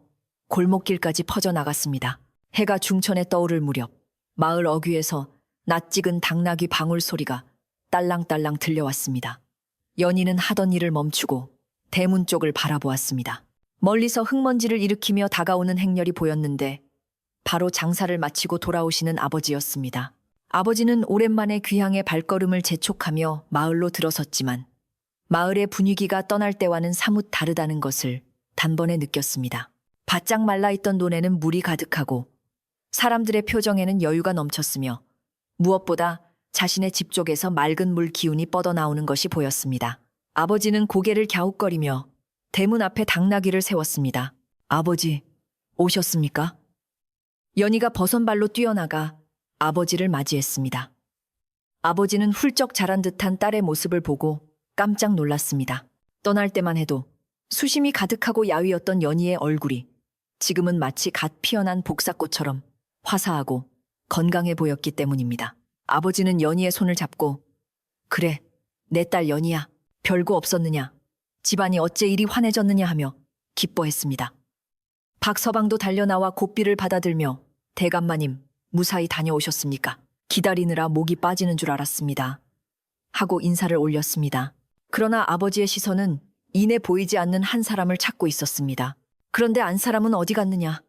골목길까지 퍼져나갔습니다. 해가 중천에 떠오를 무렵 마을 어귀에서 낯익은 당나귀 방울 소리가 딸랑딸랑 들려왔습니다. 연희는 하던 일을 멈추고 대문 쪽을 바라보았습니다. 멀리서 흙먼지를 일으키며 다가오는 행렬이 보였는데 바로 장사를 마치고 돌아오시는 아버지였습니다. 아버지는 오랜만에 귀향의 발걸음을 재촉하며 마을로 들어섰지만 마을의 분위기가 떠날 때와는 사뭇 다르다는 것을 단번에 느꼈습니다. 바짝 말라있던 논에는 물이 가득하고 사람들의 표정에는 여유가 넘쳤으며 무엇보다 자신의 집 쪽에서 맑은 물 기운이 뻗어나오는 것이 보였습니다. 아버지는 고개를 갸웃거리며 대문 앞에 당나귀를 세웠습니다. 아버지, 오셨습니까? 연희가 버선발로 뛰어나가 아버지를 맞이했습니다. 아버지는 훌쩍 자란 듯한 딸의 모습을 보고 깜짝 놀랐습니다. 떠날 때만 해도 수심이 가득하고 야위었던 연희의 얼굴이 지금은 마치 갓 피어난 복사꽃처럼 화사하고 건강해 보였기 때문입니다. 아버지는 연희의 손을 잡고 그래, 내 딸 연희야, 별거 없었느냐, 집안이 어째 이리 환해졌느냐 하며 기뻐했습니다. 박서방도 달려나와 고삐를 받아들며 대감마님, 무사히 다녀오셨습니까? 기다리느라 목이 빠지는 줄 알았습니다. 하고 인사를 올렸습니다. 그러나 아버지의 시선은 이내 보이지 않는 한 사람을 찾고 있었습니다. 그런데 안 사람은 어디 갔느냐?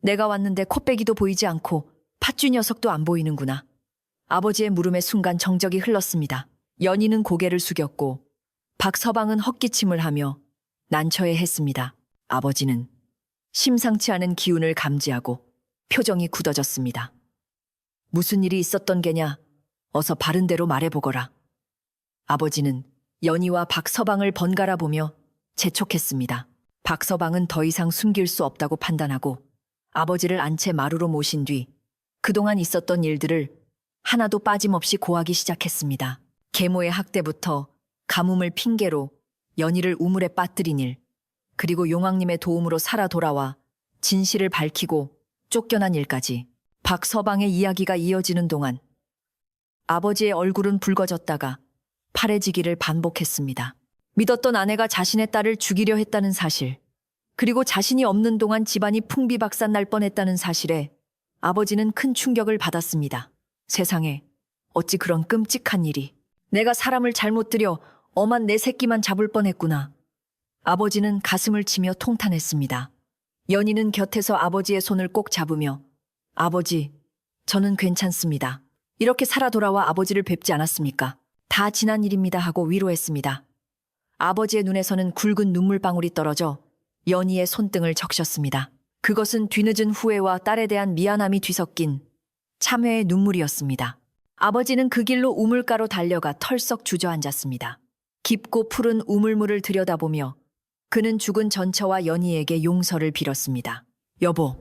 내가 왔는데 코빼기도 보이지 않고 팥쥐 녀석도 안 보이는구나. 아버지의 물음에 순간 정적이 흘렀습니다. 연희는 고개를 숙였고 박서방은 헛기침을 하며 난처해했습니다. 아버지는 심상치 않은 기운을 감지하고 표정이 굳어졌습니다. 무슨 일이 있었던 게냐? 어서 바른 대로 말해보거라. 아버지는 연희와 박서방을 번갈아 보며 재촉했습니다. 박서방은 더 이상 숨길 수 없다고 판단하고 아버지를 안채 마루로 모신 뒤 그동안 있었던 일들을 하나도 빠짐없이 고하기 시작했습니다. 계모의 학대부터 가뭄을 핑계로 연희를 우물에 빠뜨린 일, 그리고 용왕님의 도움으로 살아 돌아와 진실을 밝히고 쫓겨난 일까지 박서방의 이야기가 이어지는 동안 아버지의 얼굴은 붉어졌다가 파래지기를 반복했습니다. 믿었던 아내가 자신의 딸을 죽이려 했다는 사실, 그리고 자신이 없는 동안 집안이 풍비박산 날 뻔했다는 사실에 아버지는 큰 충격을 받았습니다. 세상에 어찌 그런 끔찍한 일이. 내가 사람을 잘못 들여 엄한 내 새끼만 잡을 뻔했구나. 아버지는 가슴을 치며 통탄했습니다. 연희는 곁에서 아버지의 손을 꼭 잡으며 아버지, 저는 괜찮습니다. 이렇게 살아 돌아와 아버지를 뵙지 않았습니까? 다 지난 일입니다 하고 위로했습니다. 아버지의 눈에서는 굵은 눈물방울이 떨어져 연희의 손등을 적셨습니다. 그것은 뒤늦은 후회와 딸에 대한 미안함이 뒤섞인 참회의 눈물이었습니다. 아버지는 그 길로 우물가로 달려가 털썩 주저앉았습니다. 깊고 푸른 우물물을 들여다보며 그는 죽은 전처와 연희에게 용서를 빌었습니다. 여보,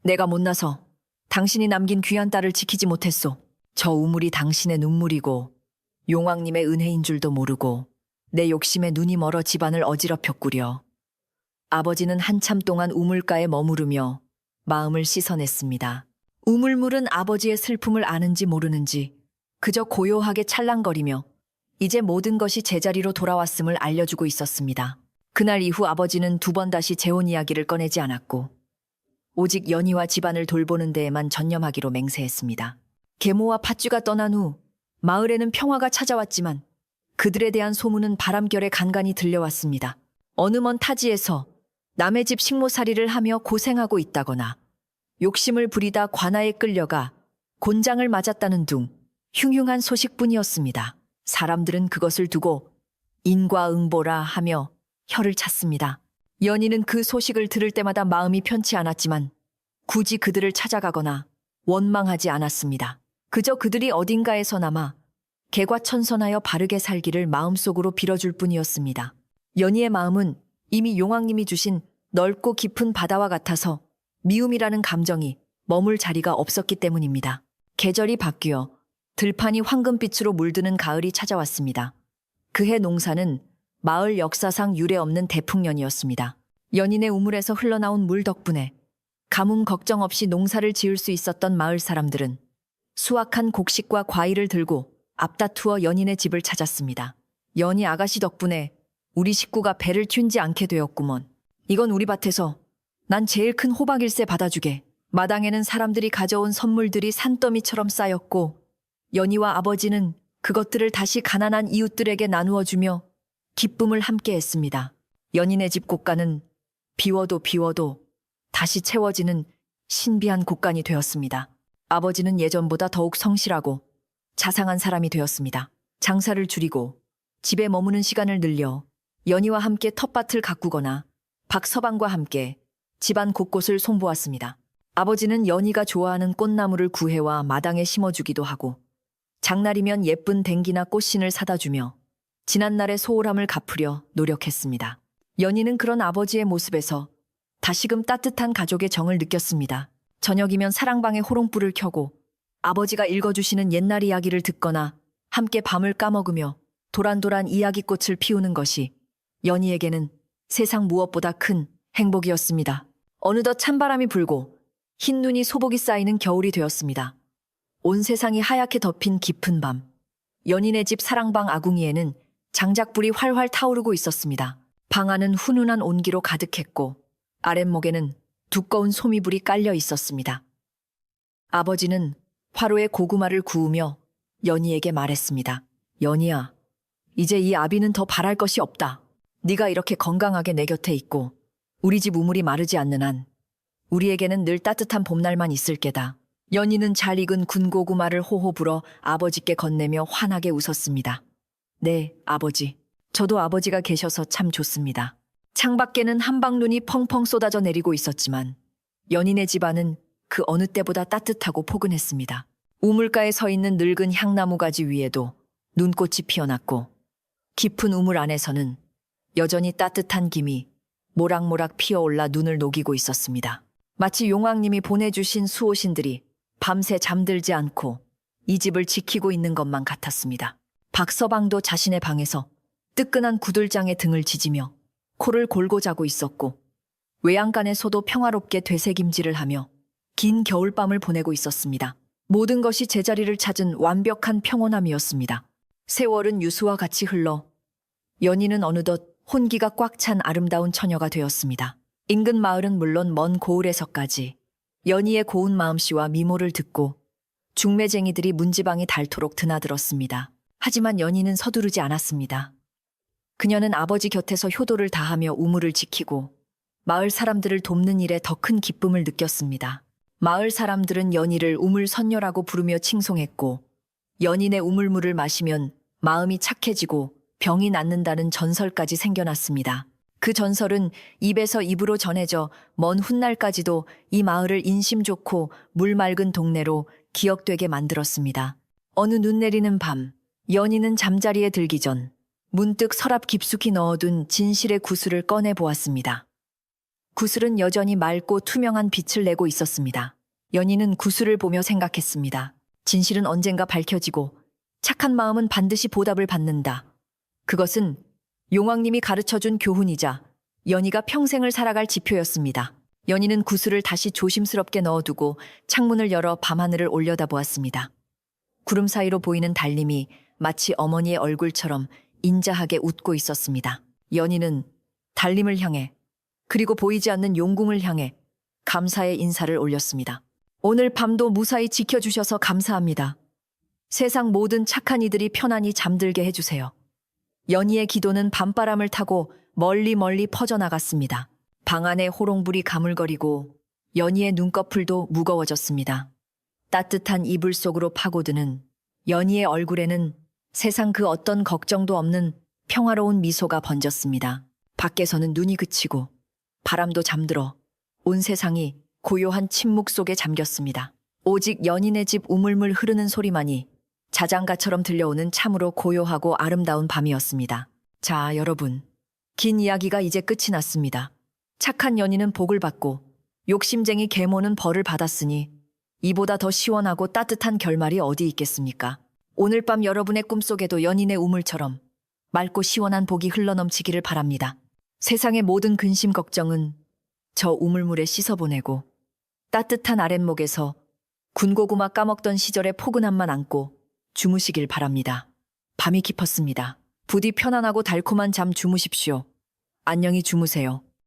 내가 못나서 당신이 남긴 귀한 딸을 지키지 못했소. 저 우물이 당신의 눈물이고 용왕님의 은혜인 줄도 모르고 내 욕심에 눈이 멀어 집안을 어지럽혔구려. 아버지는 한참 동안 우물가에 머무르며 마음을 씻어냈습니다. 우물물은 아버지의 슬픔을 아는지 모르는지 그저 고요하게 찰랑거리며 이제 모든 것이 제자리로 돌아왔음을 알려주고 있었습니다. 그날 이후 아버지는 두 번 다시 재혼 이야기를 꺼내지 않았고 오직 연희와 집안을 돌보는 데에만 전념하기로 맹세했습니다. 계모와 팥쥐가 떠난 후 마을에는 평화가 찾아왔지만 그들에 대한 소문은 바람결에 간간히 들려왔습니다. 어느 먼 타지에서 남의 집 식모살이를 하며 고생하고 있다거나 욕심을 부리다 관아에 끌려가 곤장을 맞았다는 둥 흉흉한 소식뿐이었습니다. 사람들은 그것을 두고 인과응보라 하며 혀를 찼습니다. 연희는 그 소식을 들을 때마다 마음이 편치 않았지만 굳이 그들을 찾아가거나 원망하지 않았습니다. 그저 그들이 어딘가에서나마 개과천선하여 바르게 살기를 마음속으로 빌어줄 뿐이었습니다. 연희의 마음은 이미 용왕님이 주신 넓고 깊은 바다와 같아서 미움이라는 감정이 머물 자리가 없었기 때문입니다. 계절이 바뀌어 들판이 황금빛으로 물드는 가을이 찾아왔습니다. 그해 농사는 마을 역사상 유례없는 대풍년이었습니다. 연인의 우물에서 흘러나온 물 덕분에 가뭄 걱정 없이 농사를 지을 수 있었던 마을 사람들은 수확한 곡식과 과일을 들고 앞다투어 연인의 집을 찾았습니다. 연희 아가씨 덕분에 우리 식구가 배를 튠지 않게 되었구먼. 이건 우리 밭에서 난 제일 큰 호박일세 받아주게. 마당에는 사람들이 가져온 선물들이 산더미처럼 쌓였고 연희와 아버지는 그것들을 다시 가난한 이웃들에게 나누어 주며 기쁨을 함께 했습니다. 연인의 집 곳간은 비워도 비워도 다시 채워지는 신비한 곳간이 되었습니다. 아버지는 예전보다 더욱 성실하고 자상한 사람이 되었습니다. 장사를 줄이고 집에 머무는 시간을 늘려 연희와 함께 텃밭을 가꾸거나 박서방과 함께 집안 곳곳을 손보았습니다. 아버지는 연희가 좋아하는 꽃나무를 구해와 마당에 심어주기도 하고 장날이면 예쁜 댕기나 꽃신을 사다 주며 지난날의 소홀함을 갚으려 노력했습니다. 연희는 그런 아버지의 모습에서 다시금 따뜻한 가족의 정을 느꼈습니다. 저녁이면 사랑방에 호롱불을 켜고 아버지가 읽어주시는 옛날 이야기를 듣거나 함께 밤을 까먹으며 도란도란 이야기꽃을 피우는 것이 연희에게는 세상 무엇보다 큰 행복이었습니다. 어느덧 찬바람이 불고 흰 눈이 소복이 쌓이는 겨울이 되었습니다. 온 세상이 하얗게 덮인 깊은 밤, 연인의 집 사랑방 아궁이에는 장작불이 활활 타오르고 있었습니다. 방 안은 훈훈한 온기로 가득했고 아랫목에는 두꺼운 소미불이 깔려 있었습니다. 아버지는 화로에 고구마를 구우며 연희에게 말했습니다. 연희야, 이제 이 아비는 더 바랄 것이 없다. 네가 이렇게 건강하게 내 곁에 있고 우리 집 우물이 마르지 않는 한 우리에게는 늘 따뜻한 봄날만 있을 게다. 연희는 잘 익은 군고구마를 호호 불어 아버지께 건네며 환하게 웃었습니다. 네, 아버지. 저도 아버지가 계셔서 참 좋습니다. 창밖에는 한방눈이 펑펑 쏟아져 내리고 있었지만 연인의 집안은 그 어느 때보다 따뜻하고 포근했습니다. 우물가에 서 있는 늙은 향나무 가지 위에도 눈꽃이 피어났고 깊은 우물 안에서는 여전히 따뜻한 김이 모락모락 피어올라 눈을 녹이고 있었습니다. 마치 용왕님이 보내주신 수호신들이 밤새 잠들지 않고 이 집을 지키고 있는 것만 같았습니다. 박서방도 자신의 방에서 뜨끈한 구들장에 등을 지지며 코를 골고 자고 있었고 외양간에서도 평화롭게 되새김질을 하며 긴 겨울밤을 보내고 있었습니다. 모든 것이 제자리를 찾은 완벽한 평온함이었습니다. 세월은 유수와 같이 흘러 연희는 어느덧 혼기가 꽉 찬 아름다운 처녀가 되었습니다. 인근 마을은 물론 먼 고을에서까지 연희의 고운 마음씨와 미모를 듣고 중매쟁이들이 문지방이 닳도록 드나들었습니다. 하지만 연희는 서두르지 않았습니다. 그녀는 아버지 곁에서 효도를 다하며 우물을 지키고 마을 사람들을 돕는 일에 더 큰 기쁨을 느꼈습니다. 마을 사람들은 연희를 우물 선녀라고 부르며 칭송했고 연인의 우물물을 마시면 마음이 착해지고 병이 낫는다는 전설까지 생겨났습니다. 그 전설은 입에서 입으로 전해져 먼 훗날까지도 이 마을을 인심 좋고 물 맑은 동네로 기억되게 만들었습니다. 어느 눈 내리는 밤, 연희는 잠자리에 들기 전 문득 서랍 깊숙이 넣어둔 진실의 구슬을 꺼내 보았습니다. 구슬은 여전히 맑고 투명한 빛을 내고 있었습니다. 연희는 구슬을 보며 생각했습니다. 진실은 언젠가 밝혀지고 착한 마음은 반드시 보답을 받는다. 그것은 용왕님이 가르쳐준 교훈이자 연희가 평생을 살아갈 지표였습니다. 연희는 구슬을 다시 조심스럽게 넣어두고 창문을 열어 밤하늘을 올려다보았습니다. 구름 사이로 보이는 달림이 마치 어머니의 얼굴처럼 인자하게 웃고 있었습니다. 연희는 달림을 향해 그리고 보이지 않는 용궁을 향해 감사의 인사를 올렸습니다. 오늘 밤도 무사히 지켜주셔서 감사합니다. 세상 모든 착한 이들이 편안히 잠들게 해주세요. 연희의 기도는 밤바람을 타고 멀리 멀리 퍼져나갔습니다. 방 안에 호롱불이 가물거리고 연희의 눈꺼풀도 무거워졌습니다. 따뜻한 이불 속으로 파고드는 연희의 얼굴에는 세상 그 어떤 걱정도 없는 평화로운 미소가 번졌습니다. 밖에서는 눈이 그치고 바람도 잠들어 온 세상이 고요한 침묵 속에 잠겼습니다. 오직 연인의 집 우물물 흐르는 소리만이 자장가처럼 들려오는 참으로 고요하고 아름다운 밤이었습니다. 자, 여러분. 긴 이야기가 이제 끝이 났습니다. 착한 연인은 복을 받고 욕심쟁이 계모는 벌을 받았으니 이보다 더 시원하고 따뜻한 결말이 어디 있겠습니까? 오늘 밤 여러분의 꿈속에도 연인의 우물처럼 맑고 시원한 복이 흘러넘치기를 바랍니다. 세상의 모든 근심 걱정은 저 우물물에 씻어보내고 따뜻한 아랫목에서 군고구마 까먹던 시절의 포근함만 안고 주무시길 바랍니다. 밤이 깊었습니다. 부디 편안하고 달콤한 잠 주무십시오. 안녕히 주무세요.